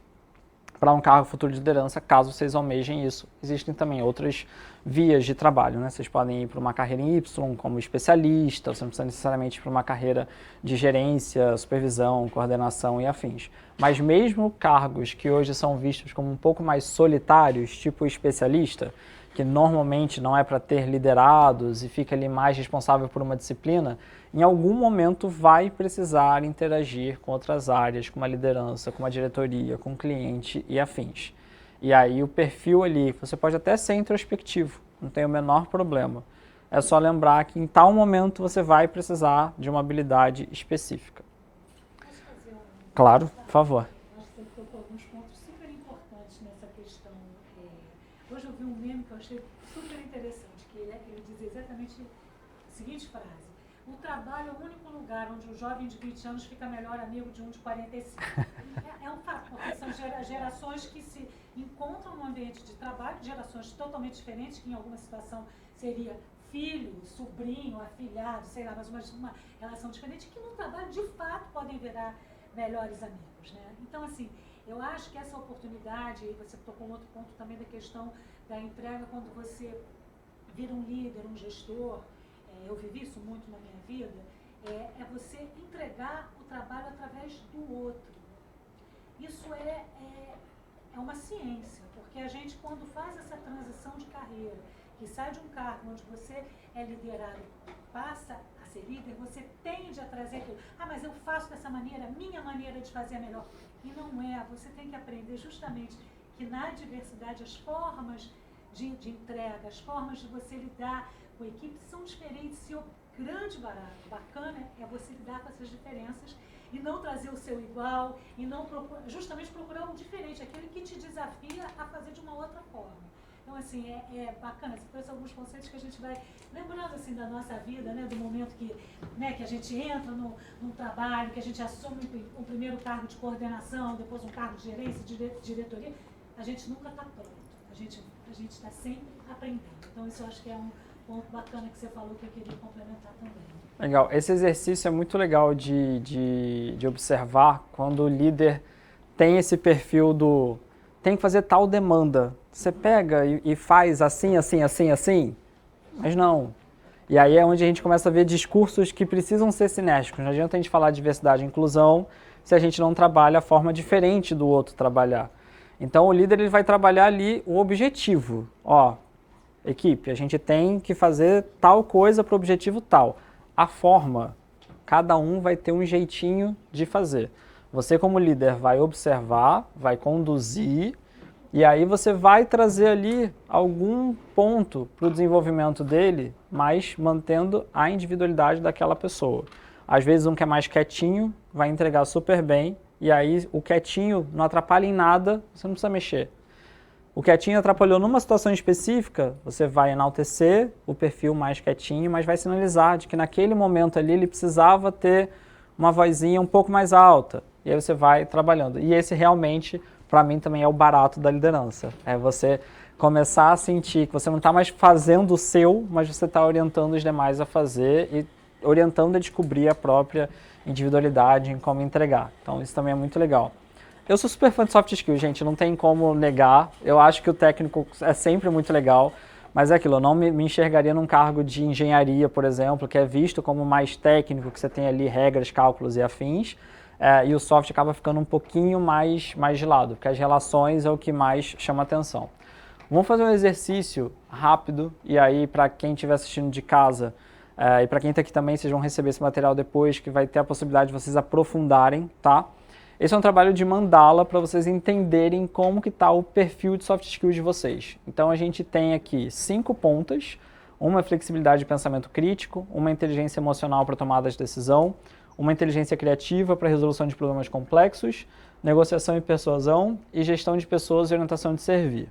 para um cargo futuro de liderança, caso vocês almejem isso. Existem também outras vias de trabalho, né? Vocês podem ir para uma carreira em Y como especialista, você não precisa necessariamente ir para uma carreira de gerência, supervisão, coordenação e afins. Mas mesmo cargos que hoje são vistos como um pouco mais solitários, tipo especialista, que normalmente não é para ter liderados e fica ali mais responsável por uma disciplina, em algum momento vai precisar interagir com outras áreas, com uma liderança, com uma diretoria, com um cliente e afins. E aí o perfil ali, você pode até ser introspectivo, não tem o menor problema. É só lembrar que em tal momento você vai precisar de uma habilidade específica. Claro, por favor. Acho que você tocou alguns pontos super importantes nessa questão. Hoje eu vi um meme que eu achei super interessante, que ele diz exatamente a seguinte frase: o trabalho é o único lugar onde um jovem de 20 anos fica melhor amigo de um de 45. É um fato, porque são gerações que se encontram no ambiente de trabalho, gerações totalmente diferentes, que em alguma situação seria filho, sobrinho, afilhado, sei lá, mas uma relação diferente, que no trabalho de fato podem virar melhores amigos, né? Então, assim, eu acho que essa oportunidade, você tocou um outro ponto também da questão da entrega, quando você vira um líder, um gestor, eu vivi isso muito na minha vida, é você entregar o trabalho através do outro. Isso é uma ciência, porque a gente, quando faz essa transição de carreira, que sai de um cargo onde você é liderado, passa a ser líder, você tende a trazer aquilo. Ah, mas eu faço dessa maneira, minha maneira de fazer é melhor. E não é, você tem que aprender justamente que na diversidade as formas de entrega, as formas de você lidar com a equipe são diferentes. E o grande barato, bacana, é você lidar com essas diferenças e não trazer o seu igual, e não justamente procurar um diferente, aquele que te desafia a fazer de uma outra forma. Então, assim, é bacana, você trouxe alguns conceitos que a gente vai lembrando, assim, da nossa vida, né, do momento que a gente entra num trabalho, que a gente assume um primeiro cargo de coordenação, depois um cargo de gerência, de diretoria, a gente nunca está pronto, a gente está sempre aprendendo. Então, isso eu acho que é um ponto bacana que você falou que eu queria complementar também. Legal, esse exercício é muito legal de observar quando o líder tem esse perfil do tem que fazer tal demanda. Você pega e faz assim, assim, assim, assim, mas não. E aí é onde a gente começa a ver discursos que precisam ser sinérgicos. Não adianta a gente falar de diversidade e inclusão se a gente não trabalha a forma diferente do outro trabalhar. Então o líder ele vai trabalhar ali o objetivo. Ó, equipe, a gente tem que fazer tal coisa para o objetivo tal. A forma, cada um vai ter um jeitinho de fazer. Você como líder vai observar, vai conduzir, e aí você vai trazer ali algum ponto para o desenvolvimento dele, mas mantendo a individualidade daquela pessoa. Às vezes um que é mais quietinho vai entregar super bem, e aí o quietinho não atrapalha em nada, você não precisa mexer. O quietinho atrapalhou numa situação específica, você vai enaltecer o perfil mais quietinho, mas vai sinalizar de que naquele momento ali ele precisava ter uma vozinha um pouco mais alta. E aí você vai trabalhando. E esse realmente, para mim, também é o barato da liderança. É você começar a sentir que você não está mais fazendo o seu, mas você está orientando os demais a fazer e orientando a descobrir a própria individualidade em como entregar. Então isso também é muito legal. Eu sou super fã de soft skills, gente, não tem como negar. Eu acho que o técnico é sempre muito legal, mas é aquilo, eu não me enxergaria num cargo de engenharia, por exemplo, que é visto como mais técnico, que você tem ali regras, cálculos e afins, e o soft acaba ficando um pouquinho mais de lado, porque as relações é o que mais chama atenção. Vamos fazer um exercício rápido, e aí para quem estiver assistindo de casa, e para quem está aqui também, vocês vão receber esse material depois, que vai ter a possibilidade de vocês aprofundarem, tá? Esse é um trabalho de mandala para vocês entenderem como que está o perfil de soft skills de vocês. Então a gente tem aqui 5 pontas, uma flexibilidade de pensamento crítico, uma inteligência emocional para tomada de decisão, uma inteligência criativa para resolução de problemas complexos, negociação e persuasão e gestão de pessoas e orientação de servir.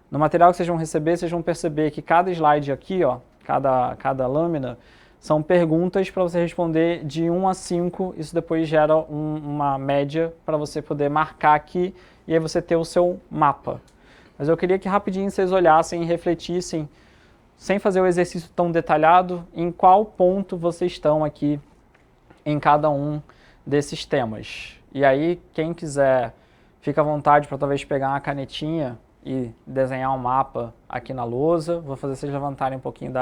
No material que vocês vão receber, vocês vão perceber que cada slide aqui, ó, cada lâmina, são perguntas para você responder de 1 a 5, isso depois gera uma média para você poder marcar aqui e aí você ter o seu mapa. Mas eu queria que rapidinho vocês olhassem e refletissem, sem fazer o exercício tão detalhado, em qual ponto vocês estão aqui em cada um desses temas. E aí, quem quiser, fica à vontade para talvez pegar uma canetinha e desenhar um mapa aqui na lousa. Vou fazer vocês levantarem um pouquinho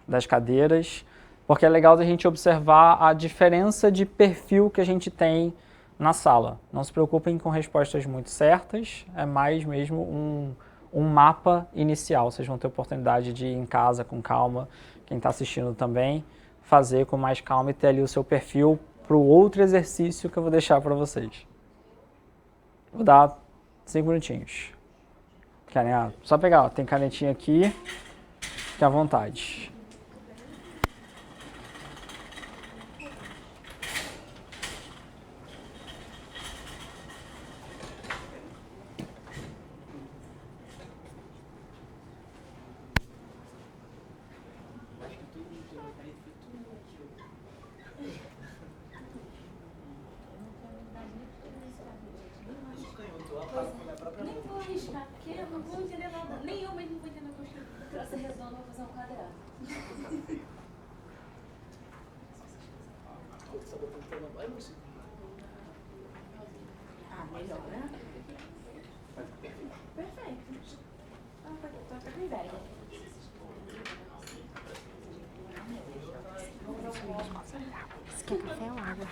das cadeiras, porque é legal da gente observar a diferença de perfil que a gente tem na sala. Não se preocupem com respostas muito certas, é mais mesmo um mapa inicial. Vocês vão ter oportunidade de ir em casa com calma, quem está assistindo também, fazer com mais calma e ter ali o seu perfil para o outro exercício que eu vou deixar para vocês. Vou dar 5 minutinhos. Querem? Só pegar, ó, tem canetinha aqui, fique à vontade. Nem vou arriscar, porque eu não vou entender nada. Nem eu mesmo vou entender o que eu escrevi. Porque você redonda, vou fazer um quadrado. Melhor, né? Perfeito. Tá com inveja. Isso aqui é café ou água?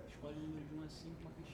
Escolhe o número de 1 a 5, marca X.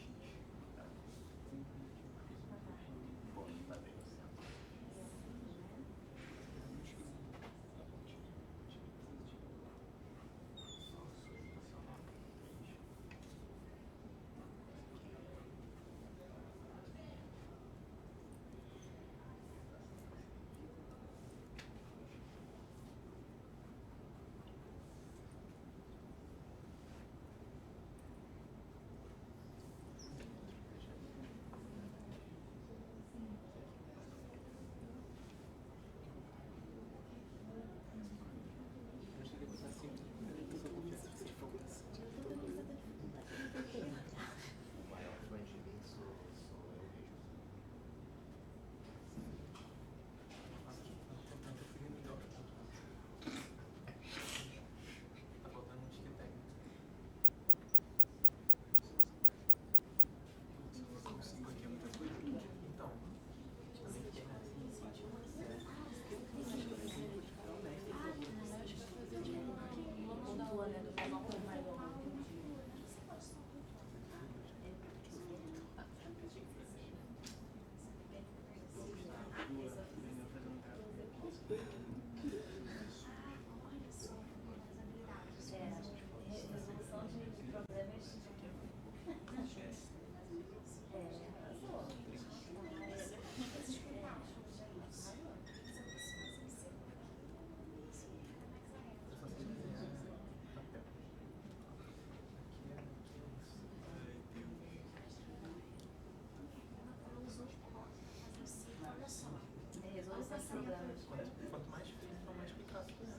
Quanto mais físico, mais Picasso tu é.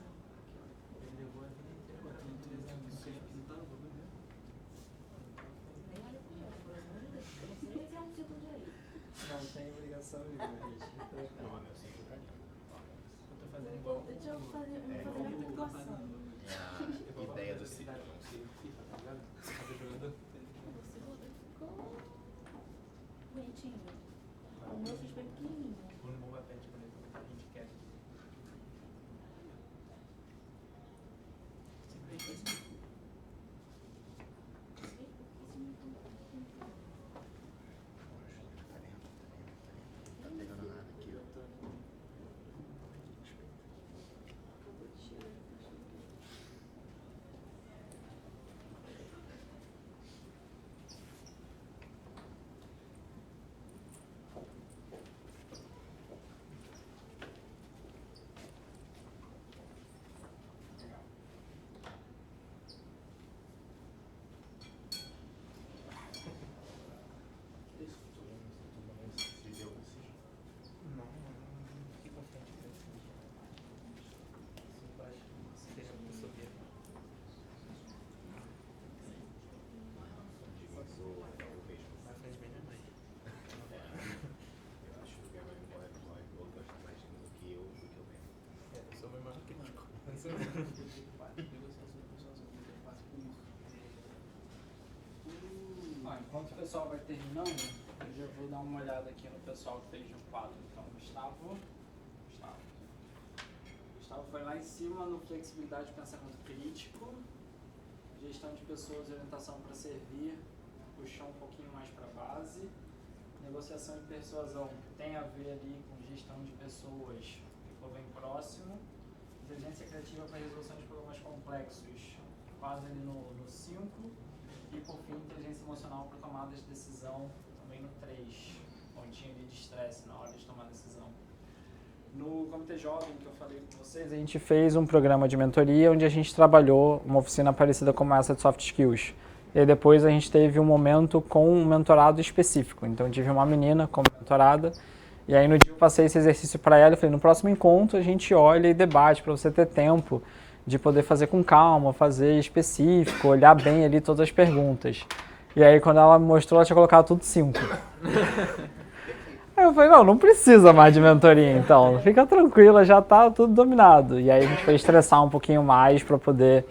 Ele levou a vida inteira, agora tem 3 anos, nunca tinha pintado, né? Nem olha pro meu, por amor de Deus. Eu não sei se é um círculo de aí. Não tem obrigação nenhuma, gente. Não, meu cinto pra mim. Eu tô fazendo igual. Deixa eu fazer uma situação. É a ideia do ciclo. Bonitinho. O meu fiz bem pequenininho. Vou no Boba Pet quando ele comentar, a gente quer. Sempre foi assim. Tá pegando nada aqui, ó. Não, fiquei confiante que assim. Se baixa, se deixa a pessoa ver. Na frente bem minha mãe. Eu acho que a minha memória gosta mais de mim do que eu mesmo. Eu sou meu maior crítico. Enquanto o pessoal vai terminando, eu já vou dar uma olhada aqui no pessoal que fez o quadro. Então, Gustavo foi lá em cima no flexibilidade de pensamento crítico, gestão de pessoas e orientação para servir, puxou um pouquinho mais para a base, negociação e persuasão, que tem a ver ali com gestão de pessoas, ficou bem próximo, inteligência criativa para resolução de problemas complexos, quase ali no 5, e por fim, inteligência emocional para tomada de decisão, também no 3, pontinho ali de estresse na hora de tomar decisão. No Comitê Jovem, que eu falei com vocês, a gente fez um programa de mentoria onde a gente trabalhou uma oficina parecida como essa de Soft Skills. E aí depois a gente teve um momento com um mentorado específico. Então eu tive uma menina como mentorada, e aí no dia eu passei esse exercício para ela e falei, no próximo encontro a gente olha e debate para você ter tempo de poder fazer com calma, fazer específico, olhar bem ali todas as perguntas. E aí quando ela me mostrou, ela tinha colocado tudo 5. Aí eu falei, não precisa mais de mentoria então, fica tranquila, já tá tudo dominado. E aí a gente foi estressar um pouquinho mais para poder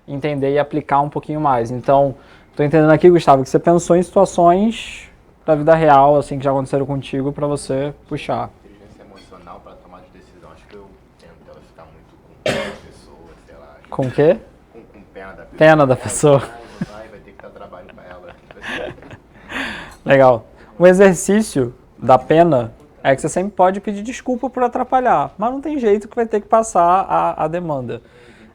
entender e aplicar um pouquinho mais. Então, tô entendendo aqui, Gustavo, que você pensou em situações da vida real, assim, que já aconteceram contigo, para você puxar. Inteligência emocional para tomar de decisão. Acho que eu tento ela ficar muito com a pessoa, sei lá. Com o quê? Com pena da pessoa. Pena da pessoa. Vai ter que dar trabalho para ela. Legal. O exercício da pena é que você sempre pode pedir desculpa por atrapalhar, mas não tem jeito que vai ter que passar a demanda.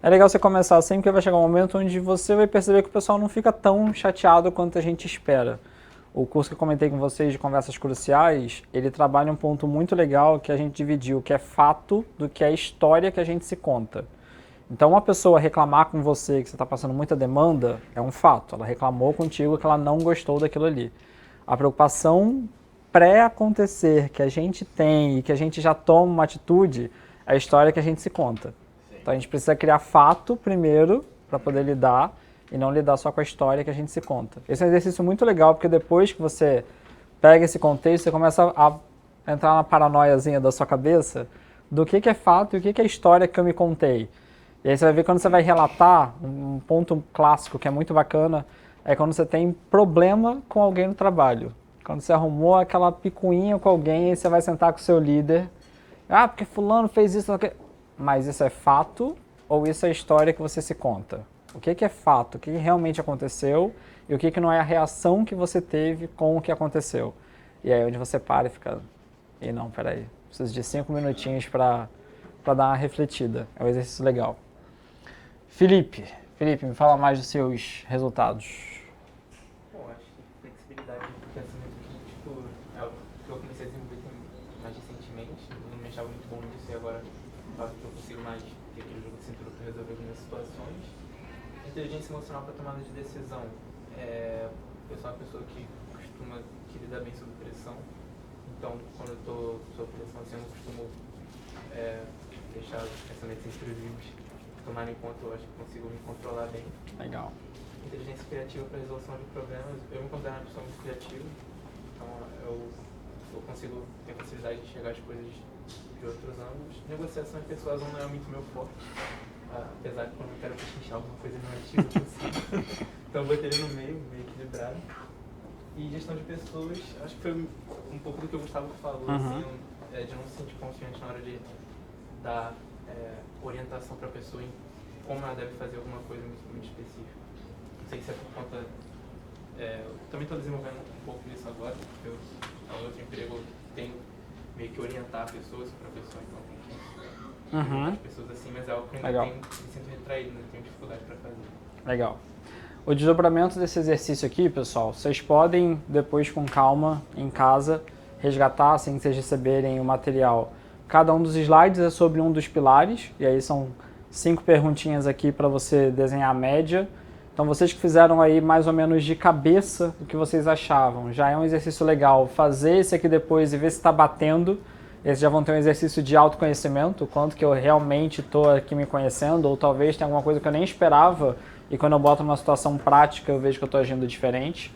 É legal você começar assim, porque vai chegar um momento onde você vai perceber que o pessoal não fica tão chateado quanto a gente espera. O curso que eu comentei com vocês de conversas cruciais, ele trabalha um ponto muito legal que a gente dividiu, que é fato do que é história que a gente se conta. Então, uma pessoa reclamar com você que você está passando muita demanda, é um fato. Ela reclamou contigo que ela não gostou daquilo ali. A preocupação pré-acontecer que a gente tem e que a gente já toma uma atitude, é a história que a gente se conta. Sim. Então a gente precisa criar fato primeiro para poder lidar e não lidar só com a história que a gente se conta. Esse é um exercício muito legal porque depois que você pega esse contexto, você começa a entrar na paranoiazinha da sua cabeça do que é fato e o que é história que eu me contei. E aí você vai ver quando você vai relatar, um ponto clássico que é muito bacana, é quando você tem problema com alguém no trabalho. Quando você arrumou aquela picuinha com alguém, aí você vai sentar com o seu líder. Ah, porque fulano fez isso. Mas isso é fato ou isso é história que você se conta? O que é fato? O que realmente aconteceu? E o que não é a reação que você teve com o que aconteceu? E aí onde você para e fica... E não, peraí. Preciso de 5 minutinhos para dar uma refletida. É um exercício legal. Felipe, me fala mais dos seus resultados. Bom, acho que flexibilidade de pensamento crítico é algo que eu comecei a desenvolver mais recentemente. Eu não me achava muito bom nisso e agora faço que eu consigo mais ter aquele jogo de cintura para resolver algumas situações. Inteligência emocional para tomada de decisão. Eu sou uma pessoa que lida bem sob pressão. Então, quando eu estou sob pressão, assim, eu não costumo deixar os pensamentos intrusivos tomarem conta, eu acho que consigo me controlar bem. Legal. Inteligência criativa para resolução de problemas, eu me considero uma pessoa muito criativa, então eu consigo ter facilidade de enxergar as coisas de outros ângulos. Negociação e persuasão não é muito meu forte, apesar de quando eu quero pechinchar alguma coisa negativa possível. Então eu botei ele no meio equilibrado. E gestão de pessoas, acho que foi um pouco do que o Gustavo falou, assim, de não se sentir confiante na hora de dar orientação para a pessoa em como ela deve fazer alguma coisa muito específica. Não sei se é por conta... eu também estou desenvolvendo um pouco disso agora, porque no outro emprego eu tenho meio que orientar pessoas para a pessoa, então tem que orientar as pessoas assim, mas é algo que eu ainda me sinto retraído, ainda tenho dificuldade para fazer. Legal. O desdobramento desse exercício aqui, pessoal, vocês podem depois com calma em casa resgatar, assim que vocês receberem o material. Cada um dos slides é sobre um dos pilares, e aí são 5 perguntinhas aqui para você desenhar a média. Então vocês que fizeram aí mais ou menos de cabeça o que vocês achavam, já é um exercício legal. Fazer esse aqui depois e ver se está batendo, eles já vão ter um exercício de autoconhecimento, o quanto que eu realmente estou aqui me conhecendo, ou talvez tenha alguma coisa que eu nem esperava, e quando eu boto numa situação prática eu vejo que eu estou agindo diferente.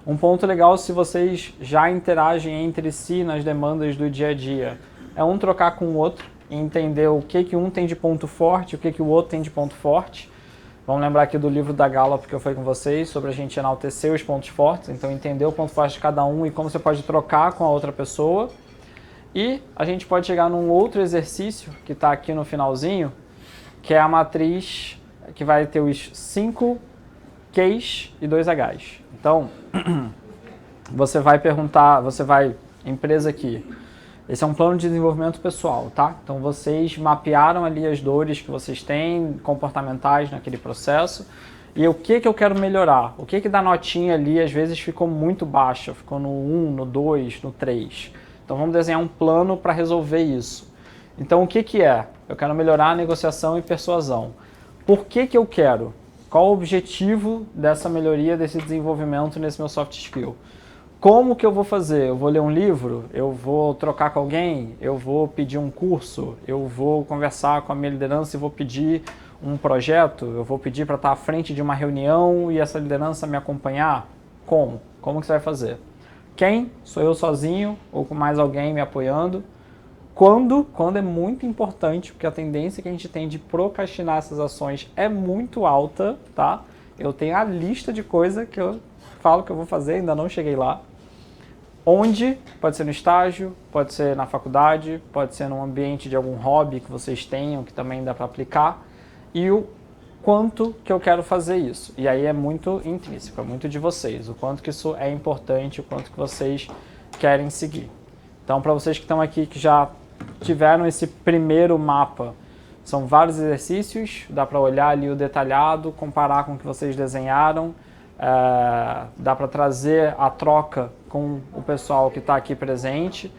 Um ponto legal se vocês já interagem entre si nas demandas do dia a dia, é um trocar com o outro e entender o que um tem de ponto forte, o que o outro tem de ponto forte. Vamos lembrar aqui do livro da Gallup que eu falei com vocês, sobre a gente enaltecer os pontos fortes, então entender o ponto forte de cada um e como você pode trocar com a outra pessoa. E a gente pode chegar num outro exercício que está aqui no finalzinho, que é a matriz que vai ter os 5 Qs e 2 Hs. Então, você vai perguntar, empresa aqui, esse é um plano de desenvolvimento pessoal, tá? Então vocês mapearam ali as dores que vocês têm, comportamentais naquele processo, e o que eu quero melhorar? O que da notinha ali às vezes ficou muito baixa, ficou no 1, no 2, no 3. Então vamos desenhar um plano para resolver isso. Então o que é? Eu quero melhorar a negociação e persuasão. Por que eu quero? Qual o objetivo dessa melhoria, desse desenvolvimento nesse meu soft skill? Como que eu vou fazer? Eu vou ler um livro? Eu vou trocar com alguém? Eu vou pedir um curso? Eu vou conversar com a minha liderança e vou pedir um projeto? Eu vou pedir para estar à frente de uma reunião e essa liderança me acompanhar? Como? Como que você vai fazer? Quem? Sou eu sozinho ou com mais alguém me apoiando? Quando é muito importante, porque a tendência que a gente tem de procrastinar essas ações é muito alta, tá? Eu tenho a lista de coisas que eu falo que eu vou fazer, ainda não cheguei lá. Onde? Pode ser no estágio, pode ser na faculdade, pode ser num ambiente de algum hobby que vocês tenham, que também dá para aplicar. E o quanto que eu quero fazer isso. E aí é muito intrínseco, é muito de vocês. O quanto que isso é importante, o quanto que vocês querem seguir. Então, para vocês que estão aqui, que já tiveram esse primeiro mapa, são vários exercícios, dá para olhar ali o detalhado, comparar com o que vocês desenharam, dá para trazer a troca com o pessoal que está aqui presente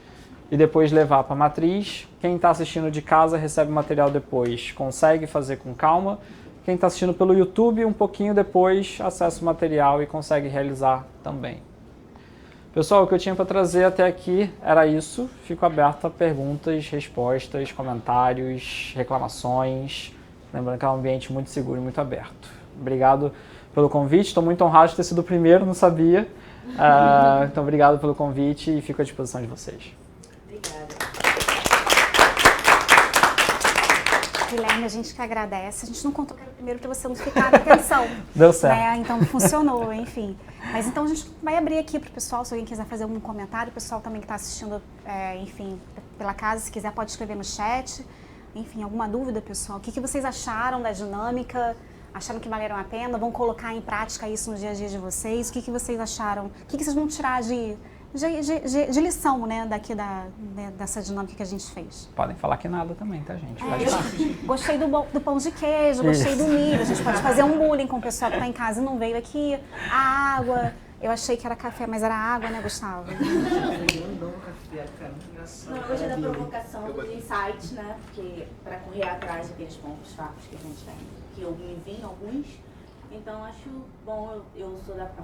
e depois levar para a matriz. Quem está assistindo de casa recebe o material depois, consegue fazer com calma. Quem está assistindo pelo YouTube, um pouquinho depois, acessa o material e consegue realizar também. Pessoal, o que eu tinha para trazer até aqui era isso. Fico aberto a perguntas, respostas, comentários, reclamações. Lembrando que é um ambiente muito seguro e muito aberto. Obrigado pelo convite. Estou muito honrado de ter sido o primeiro, não sabia. Então, obrigado pelo convite e fico à disposição de vocês. Obrigada. Guilherme, a gente que agradece. A gente não contou que era o primeiro para você não ficar na atenção. Deu certo. Né? Então funcionou, enfim. Mas então a gente vai abrir aqui para o pessoal, se alguém quiser fazer algum comentário. O pessoal também que está assistindo, enfim, pela casa, se quiser pode escrever no chat. Enfim, alguma dúvida, pessoal? O que vocês acharam da dinâmica? Acharam que valeram a pena? Vão colocar em prática isso no dia a dia de vocês? O que vocês acharam? O que vocês vão tirar de lição, né, dessa dinâmica que a gente fez? Podem falar que nada também, tá, gente? Gostei do pão de queijo, gostei do milho. A gente pode fazer um bullying com o pessoal que está em casa e não veio aqui. A água, eu achei que era café, mas era água, né, Gustavo? Não, hoje é da provocação, do insight, né, porque para correr atrás daqueles pontos fracos que a gente tem, que eu me vi em alguns. Então, acho bom, eu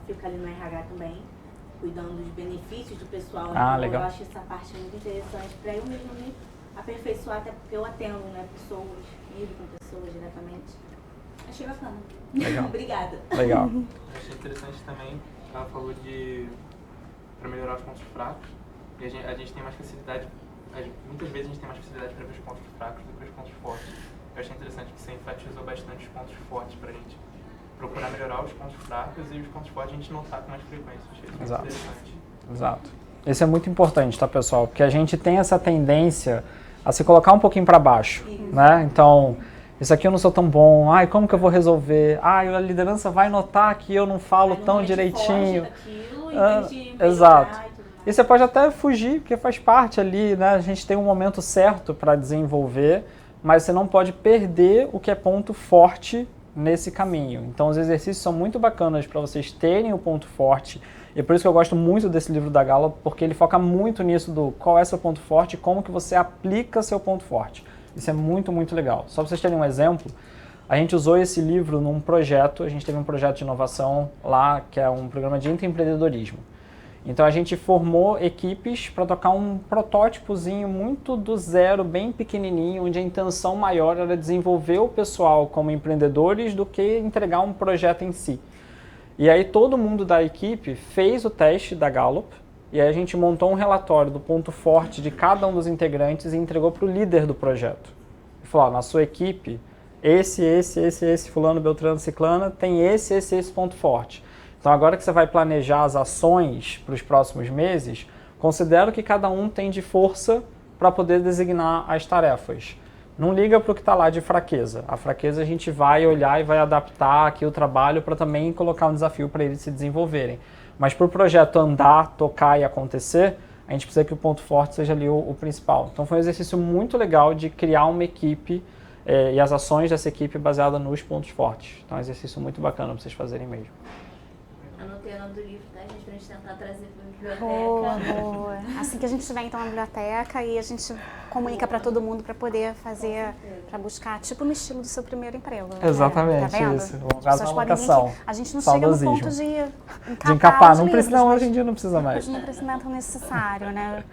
fico ali no RH também, cuidando dos benefícios do pessoal. Então, legal. eu acho essa parte muito interessante para eu mesmo me aperfeiçoar, até porque eu atendo, né, pessoas, lido com pessoas diretamente. Achei bacana. Legal. Obrigada. Legal. Eu achei interessante também, ela falou para melhorar os pontos fracos, e a gente tem mais facilidade, muitas vezes a gente tem mais facilidade para ver os pontos fracos do que os pontos fortes. Eu achei interessante que você enfatizou bastante os pontos fortes para a gente procurar melhorar os pontos fracos e os pontos fortes a gente notar com mais frequência. Achei isso muito interessante. Exato. Isso é muito importante, tá, pessoal? Porque a gente tem essa tendência a se colocar um pouquinho para baixo, né? Então, isso aqui eu não sou tão bom, ai, como que eu vou resolver? Ai, a liderança vai notar que eu não falo tão direitinho. Exato. E você pode até fugir, porque faz parte ali, né? A gente tem um momento certo para desenvolver, mas você não pode perder o que é ponto forte nesse caminho. Então, os exercícios são muito bacanas para vocês terem o ponto forte. E é por isso que eu gosto muito desse livro da Gallup, porque ele foca muito nisso do qual é seu ponto forte e como que você aplica seu ponto forte. Isso é muito, muito legal. Só para vocês terem um exemplo, a gente usou esse livro num projeto, a gente teve um projeto de inovação lá, que é um programa de intraempreendedorismo. Então a gente formou equipes para tocar um protótipozinho muito do zero, bem pequenininho, onde a intenção maior era desenvolver o pessoal como empreendedores do que entregar um projeto em si. E aí todo mundo da equipe fez o teste da Gallup, e aí a gente montou um relatório do ponto forte de cada um dos integrantes e entregou para o líder do projeto. E falou, na sua equipe, esse, fulano, beltrano, ciclana, tem esse ponto forte. Então agora que você vai planejar as ações para os próximos meses, considera o que cada um tem de força para poder designar as tarefas. Não liga para o que está lá de fraqueza. A fraqueza a gente vai olhar e vai adaptar aqui o trabalho para também colocar um desafio para eles se desenvolverem. Mas para o projeto andar, tocar e acontecer, a gente precisa que o ponto forte seja ali o principal. Então foi um exercício muito legal de criar uma equipe e as ações dessa equipe baseada nos pontos fortes. Então é um exercício muito bacana para vocês fazerem mesmo. Anotei o nome do livro, tá, gente, pra gente tentar trazer pra biblioteca. Boa. Assim que a gente estiver então na biblioteca, e a gente comunica para todo mundo para poder fazer, para buscar, tipo no estilo do seu primeiro emprego. Exatamente, tá vendo? isso. Vamos fazer uma Podem ver locação. que a gente não chega no ponto de encapar, encapar. os Não livros, precisa, não, mas hoje em dia não precisa mais. não precisa tão necessário, né?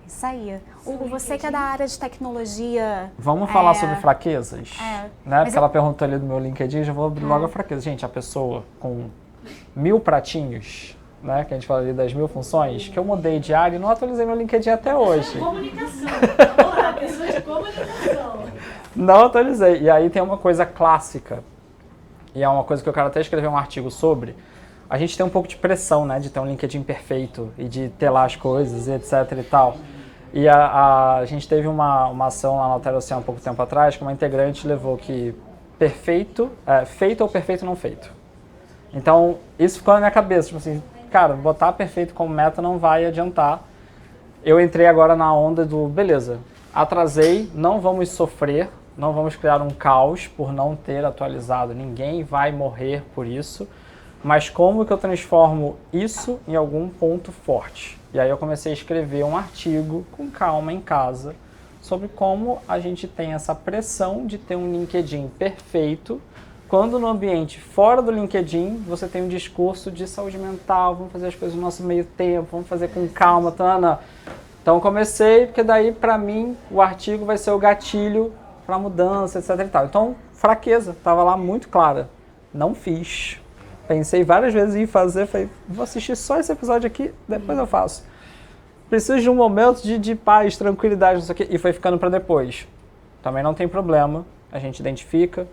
Isso aí. Hugo, você que é da área de tecnologia... Vamos falar sobre fraquezas? Né? Porque ela perguntou ali do meu LinkedIn, já vou abrir logo a fraqueza. Gente, a pessoa com 1000 pratinhos, né, que a gente fala ali das 1000 funções, que eu mudei de área e não atualizei meu LinkedIn até hoje. Comunicação. Olá, pessoa de comunicação. Não atualizei. E aí tem uma coisa clássica, e é uma coisa que eu quero até escrever um artigo sobre. A gente tem um pouco de pressão, né, de ter um LinkedIn perfeito e de ter lá as coisas e etc e tal. E a gente teve uma ação lá na Alterocean há pouco tempo atrás, que uma integrante levou que feito ou perfeito não feito. Então, isso ficou na minha cabeça, tipo assim, cara, botar perfeito como meta não vai adiantar. Eu entrei agora na onda do, beleza, atrasei, não vamos sofrer, não vamos criar um caos por não ter atualizado, ninguém vai morrer por isso, mas como que eu transformo isso em algum ponto forte? E aí eu comecei a escrever um artigo com calma em casa sobre como a gente tem essa pressão de ter um LinkedIn perfeito, quando no ambiente fora do LinkedIn você tem um discurso de saúde mental, vamos fazer as coisas no nosso meio tempo, vamos fazer com calma, tana. Então comecei, porque daí para mim o artigo vai ser o gatilho para mudança, etc e tal. Então fraqueza, estava lá muito clara, não fiz. Pensei várias vezes em fazer, falei, vou assistir só esse episódio aqui, depois eu faço. Preciso de um momento de paz, tranquilidade, não sei o quê, e foi ficando para depois. Também não tem problema, a gente identifica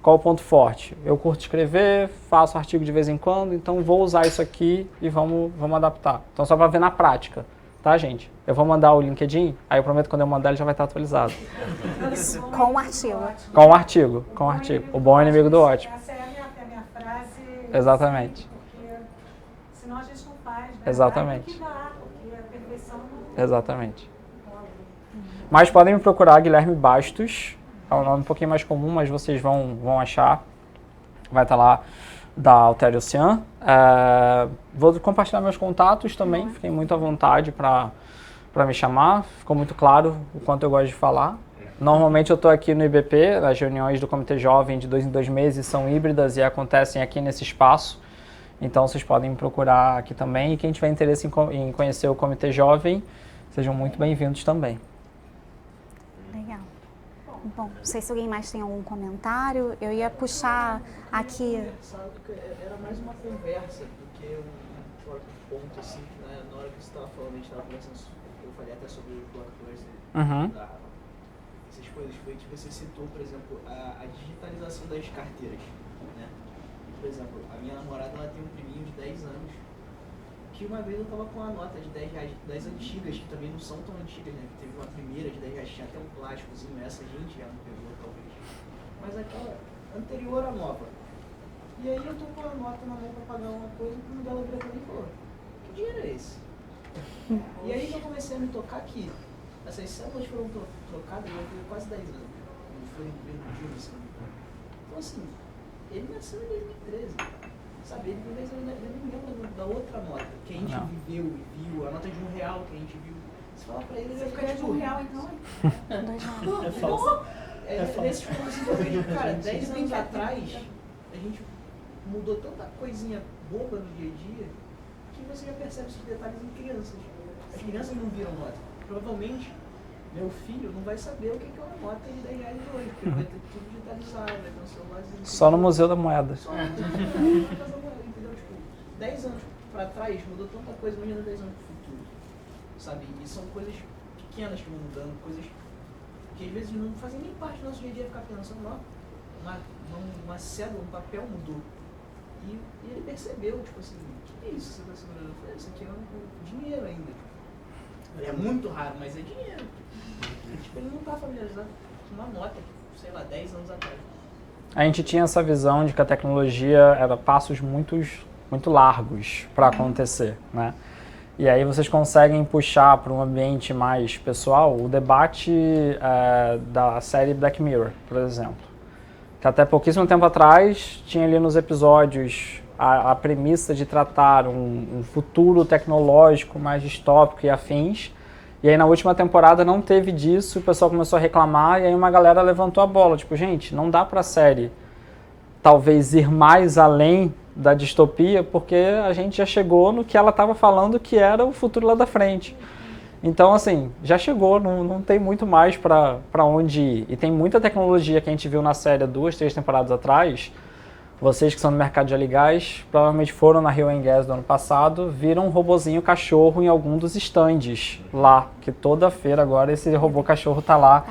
qual o ponto forte. Eu curto escrever, faço artigo de vez em quando, então vou usar isso aqui e vamos adaptar. Então só para ver na prática, tá, gente? Eu vou mandar o LinkedIn, aí eu prometo que quando eu mandar ele já vai estar atualizado. Com o artigo. Com o artigo. O bom é inimigo do ótimo. Essa é a minha frase. Exatamente. Porque senão a gente não faz, né? Exatamente. Porque a perfeição não... Exatamente. Mas podem me procurar, Guilherme Bastos. É um nome um pouquinho mais comum, mas vocês vão achar. Vai estar lá da Alterocean. Vou compartilhar meus contatos também. Fiquem muito à vontade para me chamar. Ficou muito claro o quanto eu gosto de falar. Normalmente eu estou aqui no IBP, as reuniões do Comitê Jovem de 2 em 2 meses são híbridas e acontecem aqui nesse espaço. Então vocês podem me procurar aqui também. E quem tiver interesse em conhecer o Comitê Jovem, sejam muito bem-vindos também. Bom, não sei se alguém mais tem algum comentário. Eu ia puxar aqui. Era mais uma conversa do que um ponto assim, né? Na hora que você estava falando, a gente estava conversando, eu falei até sobre o blockbuster, essas coisas, foi que você citou, por exemplo, a digitalização das carteiras, né? Por exemplo, a minha namorada, ela tem um priminho de 10 anos, que uma vez eu tava com uma nota de R$10, das antigas, que também não são tão antigas, né? Teve uma primeira de R$10, tinha até um plásticozinho, essa a gente já não pegou, talvez. Mas aquela anterior à nova. E aí eu tô com a nota na mão pra pagar uma coisa, e o dela virou pra mim e falou, que dinheiro é esse? E aí que eu comecei a me tocar que essas células foram trocadas, eu tenho quase 10 anos. Foi no primeiro dia, assim. Então assim, ele nasceu em 2013. Sabe, ele não lembra da outra nota que a gente viveu e viu, a nota de R$1 que a gente viu. Você fala pra ele, ele vai ficar tipo R$1 então? É falso. Nesses pontos eu vejo, cara, 10 anos atrás, a gente mudou tanta coisinha boba no dia a dia que você já percebe esses detalhes em crianças. As crianças não viram nota. Provavelmente, meu filho não vai saber o que é uma nota de R$10 hoje, porque vai ter tudo digitalizado, vai ter um celularzinho. Só no Museu da Moeda. Só no Museu da Moeda, entendeu? Tipo, 10 anos pra trás mudou tanta coisa, imagina 10 anos pro futuro. Sabe? E são coisas pequenas que vão mudando, coisas que às vezes não fazem nem parte do nosso dia a dia ficar pensando, não, uma cédula, um papel mudou. E ele percebeu, tipo assim, o que é isso que você está segurando? Eu falei, isso aqui é um dinheiro ainda. É muito raro, mas é dinheiro. Tipo, ele não está familiarizado com uma nota, sei lá, 10 anos atrás. A gente tinha essa visão de que a tecnologia era passos muito largos para acontecer, né? E aí vocês conseguem puxar para um ambiente mais pessoal o debate da série Black Mirror, por exemplo. Que até pouquíssimo tempo atrás tinha ali nos episódios a premissa de tratar um futuro tecnológico mais distópico e afins. E aí na última temporada não teve disso, o pessoal começou a reclamar e aí uma galera levantou a bola. Tipo, gente, não dá pra série talvez ir mais além da distopia, porque a gente já chegou no que ela estava falando que era o futuro lá da frente. Então, assim, já chegou, não tem muito mais para onde ir. E tem muita tecnologia que a gente viu na série 2, 3 temporadas atrás. Vocês que são do mercado de óleo e gás, provavelmente foram na Rio Gas do ano passado, viram um robozinho cachorro em algum dos estandes lá, que toda feira agora esse robô cachorro está lá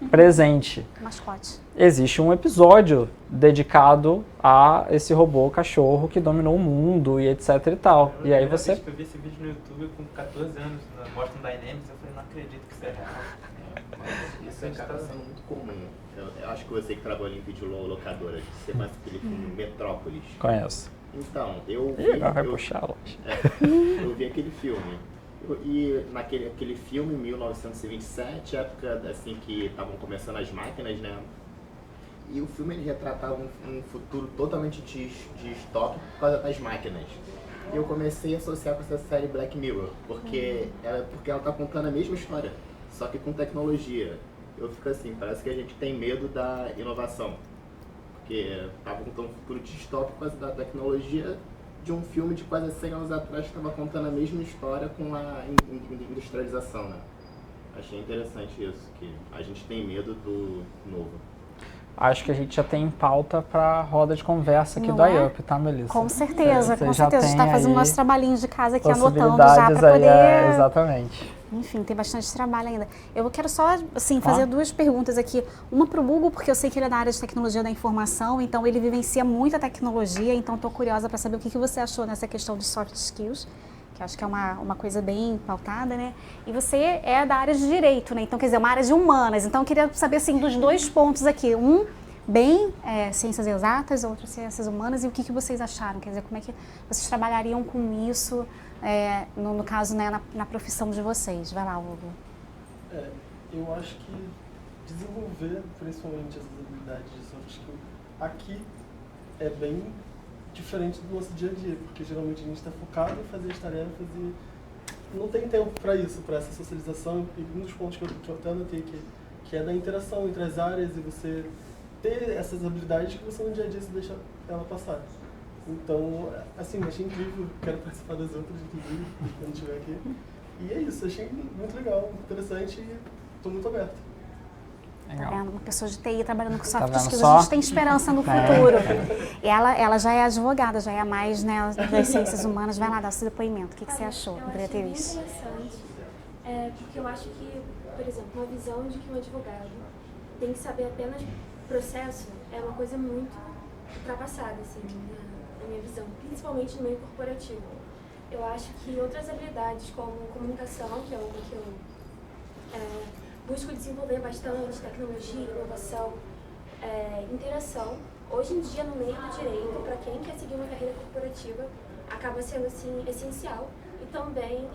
presente. Mascote. Existe um episódio dedicado a esse robô cachorro que dominou o mundo e etc e tal. E aí você... Eu vi esse vídeo no YouTube com 14 anos, na Boston Dynamics, eu falei, não acredito que isso é real. Mas isso acaba sendo muito comum. Eu acho que você que trabalha em videolocadora, você conhece aquele filme Metrópolis? Conheço. Então, eu vi aquele filme. E naquele filme, 1927, época assim que estavam começando as máquinas, né? E o filme ele retratava um futuro totalmente distópico por causa das máquinas. E eu comecei a associar com essa série Black Mirror, porque ela tá contando a mesma história, só que com tecnologia. Eu fico assim, parece que a gente tem medo da inovação, porque tava contando um futuro distópico por causa da tecnologia de um filme de quase 100 anos atrás que estava contando a mesma história com a industrialização, né? Achei interessante isso, que a gente tem medo do novo. Acho que a gente já tem pauta para roda de conversa aqui Não do é? IUP, tá, Melissa? Com certeza, Você com já certeza. A gente está tem fazendo aí nosso trabalhinho de casa aqui, anotando já possibilidades para aí, poder... exatamente. Enfim, tem bastante trabalho ainda. Eu quero só, assim, fazer duas perguntas aqui. Uma para o Hugo, porque eu sei que ele é da área de tecnologia da informação, então ele vivencia muita tecnologia, então estou curiosa para saber o que você achou nessa questão de soft skills, que acho que é uma coisa bem pautada, né? E você é da área de direito, né? Então, quer dizer, uma área de humanas. Então, eu queria saber, assim, dos dois pontos aqui. Um, bem ciências exatas, outro ciências humanas, e o que vocês acharam? Quer dizer, como é que vocês trabalhariam com isso, no caso, né, na profissão de vocês? Vai lá, Hugo. Eu acho que desenvolver, principalmente essas habilidades de soft skill, aqui é bem diferente do nosso dia a dia, porque geralmente a gente está focado em fazer as tarefas e não tem tempo para isso, para essa socialização. E um dos pontos que eu até anotei que é da interação entre as áreas e você ter essas habilidades que você no dia a dia se deixa ela passar. Então, assim, achei incrível, quero participar das outras, inclusive, quando estiver aqui. E é isso, achei muito legal, muito interessante e estou muito aberto. Legal. Tá vendo? Uma pessoa de TI trabalhando com soft vendo skills, só? a gente tem esperança no futuro. Ela já é advogada, já é mais, né, das ciências humanas. Vai lá dar seu depoimento. O que você achou, Eu achei bem Beatriz? interessante, porque eu acho que, por exemplo, uma visão de que um advogado tem que saber apenas processo é uma coisa muito ultrapassada, assim, na minha visão, principalmente no meio corporativo. Eu acho que outras habilidades, como comunicação, que é algo que eu busco desenvolver bastante, tecnologia, inovação, interação, hoje em dia no meio do direito, para quem quer seguir uma carreira corporativa, acaba sendo assim essencial. E também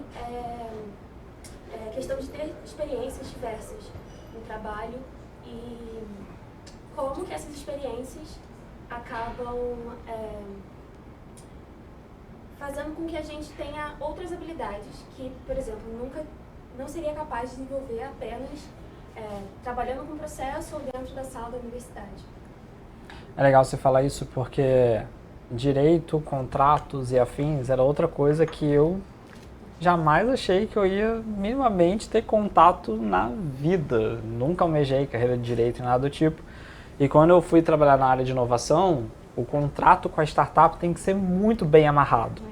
questão de ter experiências diversas no trabalho e como que essas experiências acabam fazendo com que a gente tenha outras habilidades que, por exemplo, não seria capaz de desenvolver apenas trabalhando com o processo ou dentro da sala da universidade. É legal você falar isso porque direito, contratos e afins era outra coisa que eu jamais achei que eu ia minimamente ter contato na vida. Nunca almejei carreira de direito e nada do tipo. E quando eu fui trabalhar na área de inovação, o contrato com a startup tem que ser muito bem amarrado.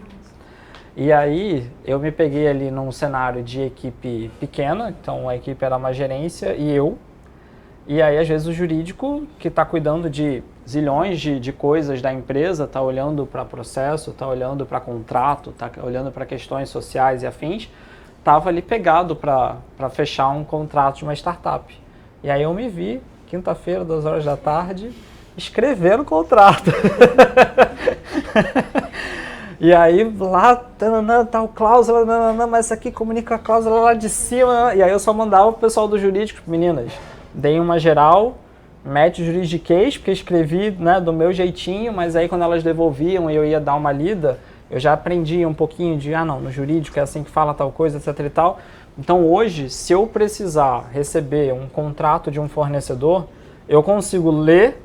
E aí eu me peguei ali num cenário de equipe pequena, então a equipe era uma gerência e eu. E aí às vezes o jurídico que está cuidando de zilhões de coisas da empresa, está olhando para processo, está olhando para contrato, está olhando para questões sociais e afins, estava ali pegado para fechar um contrato de uma startup. E aí eu me vi, quinta-feira, 2 horas da tarde, escrevendo o contrato. E aí lá, tal cláusula, mas essa aqui comunica a cláusula lá de cima. E aí eu só mandava o pessoal do jurídico, meninas, deem uma geral, mete o juridiquês, porque escrevi, né, do meu jeitinho, mas aí quando elas devolviam e eu ia dar uma lida, eu já aprendi um pouquinho de, não, no jurídico é assim que fala tal coisa, etc e tal. Então hoje, se eu precisar receber um contrato de um fornecedor, eu consigo ler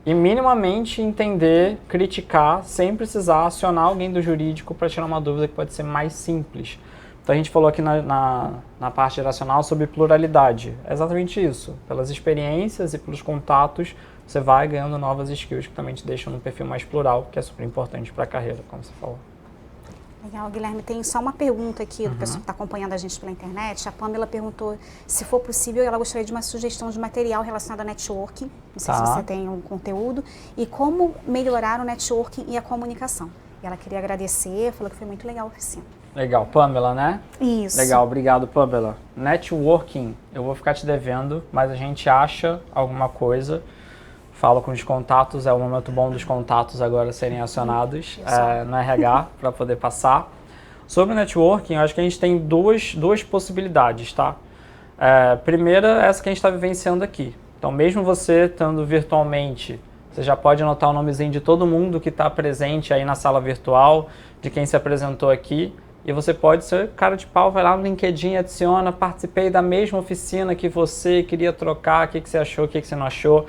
e minimamente entender, criticar, sem precisar acionar alguém do jurídico para tirar uma dúvida que pode ser mais simples. Então a gente falou aqui na parte geracional sobre pluralidade. É exatamente isso. Pelas experiências e pelos contatos, você vai ganhando novas skills que também te deixam num perfil mais plural, que é super importante para a carreira, como você falou. Legal, Guilherme, tem só uma pergunta aqui do pessoal que está acompanhando a gente pela internet. A Pamela perguntou se for possível, ela gostaria de uma sugestão de material relacionado a networking. Não sei se você tem um conteúdo. E como melhorar o networking e a comunicação. E ela queria agradecer, falou que foi muito legal a oficina. Legal, Pamela, né? Isso. Legal, obrigado, Pamela. Networking, eu vou ficar te devendo, mas a gente acha alguma coisa. Falo com os contatos, é o momento bom dos contatos agora serem acionados no RH para poder passar. Sobre networking, eu acho que a gente tem duas possibilidades, tá? Primeira, essa que a gente está vivenciando aqui. Então, mesmo você estando virtualmente, você já pode anotar o nomezinho de todo mundo que está presente aí na sala virtual, de quem se apresentou aqui. E você pode ser cara de pau, vai lá no LinkedIn, adiciona, participei da mesma oficina que você, queria trocar, o que você achou, o que você não achou.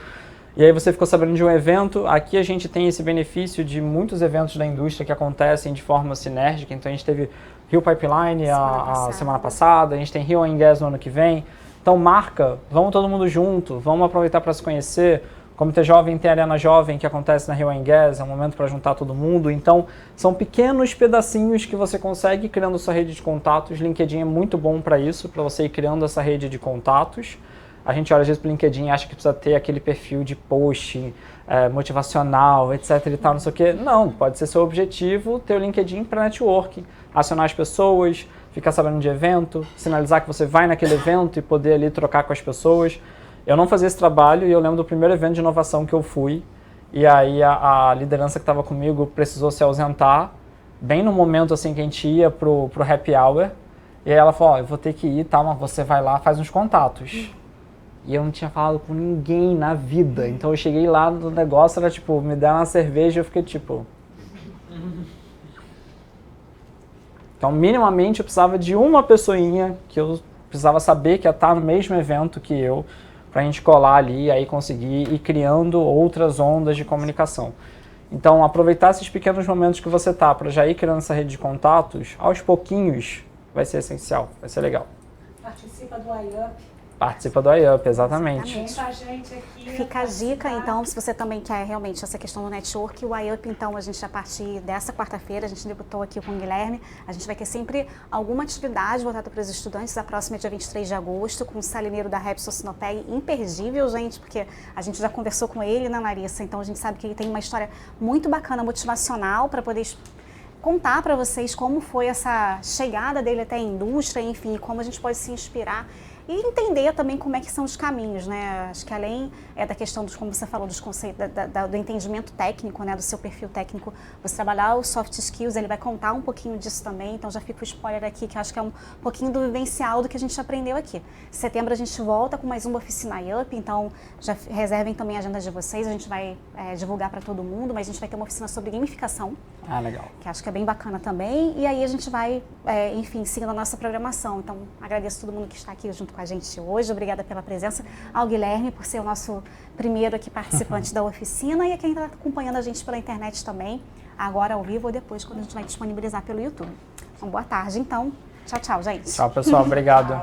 E aí você ficou sabendo de um evento. Aqui a gente tem esse benefício de muitos eventos da indústria que acontecem de forma sinérgica. Então a gente teve Rio Pipeline a semana passada, a gente tem Rio Oil & Gas no ano que vem. Então marca, vamos todo mundo junto, vamos aproveitar para se conhecer. Comitê Jovem tem a Arena Jovem que acontece na Rio Oil & Gas, é um momento para juntar todo mundo. Então são pequenos pedacinhos que você consegue ir criando sua rede de contatos. LinkedIn é muito bom para isso, para você ir criando essa rede de contatos. A gente olha às vezes para o LinkedIn e acha que precisa ter aquele perfil de post motivacional, etc e tal, não sei o quê. Não, pode ser seu objetivo ter o LinkedIn para networking, acionar as pessoas, ficar sabendo de evento, sinalizar que você vai naquele evento e poder ali trocar com as pessoas. Eu não fazia esse trabalho e eu lembro do primeiro evento de inovação que eu fui e aí a liderança que estava comigo precisou se ausentar, bem no momento assim que a gente ia pro happy hour, e aí ela falou, eu vou ter que ir, tá, mas você vai lá, faz uns contatos. E eu não tinha falado com ninguém na vida. Então eu cheguei lá no negócio, era tipo, me deram uma cerveja e eu fiquei tipo... Então minimamente eu precisava de uma pessoinha que eu precisava saber que ia estar no mesmo evento que eu, pra gente colar ali e aí conseguir ir criando outras ondas de comunicação. Então aproveitar esses pequenos momentos que você tá para já ir criando essa rede de contatos, aos pouquinhos vai ser essencial, vai ser legal. Participa do IUP. Participa do IUP, exatamente. Muita gente aqui. Fica a dica, então, se você também quer realmente essa questão do network, o IUP, então, a gente, a partir dessa quarta-feira, a gente debutou aqui com o Guilherme, a gente vai ter sempre alguma atividade voltada para os estudantes. A próxima é dia 23 de agosto, com o salineiro da Repsol Sinopeg, imperdível, gente, porque a gente já conversou com ele, né, Larissa? Então, a gente sabe que ele tem uma história muito bacana, motivacional, para poder contar para vocês como foi essa chegada dele até a indústria, enfim, como a gente pode se inspirar e entender também como é que são os caminhos, né? Acho que além da questão dos, como você falou, dos conceitos, do entendimento técnico, né? Do seu perfil técnico, você trabalhar os soft skills, ele vai contar um pouquinho disso também, então já fica o spoiler aqui, que eu acho que é um pouquinho do vivencial do que a gente aprendeu aqui. Em setembro a gente volta com mais uma oficina IUP, então já reservem também a agenda de vocês, a gente vai divulgar para todo mundo, mas a gente vai ter uma oficina sobre gamificação. Ah, legal. Que acho que é bem bacana também, e aí a gente vai, enfim, seguindo a nossa programação. Então, agradeço a todo mundo que está aqui junto com a gente hoje, obrigada pela presença, ao Guilherme por ser o nosso primeiro aqui participante da oficina e a quem está acompanhando a gente pela internet também, agora ao vivo ou depois quando a gente vai disponibilizar pelo YouTube. Então, boa tarde, então. Tchau, tchau, gente. Tchau, pessoal. Obrigado.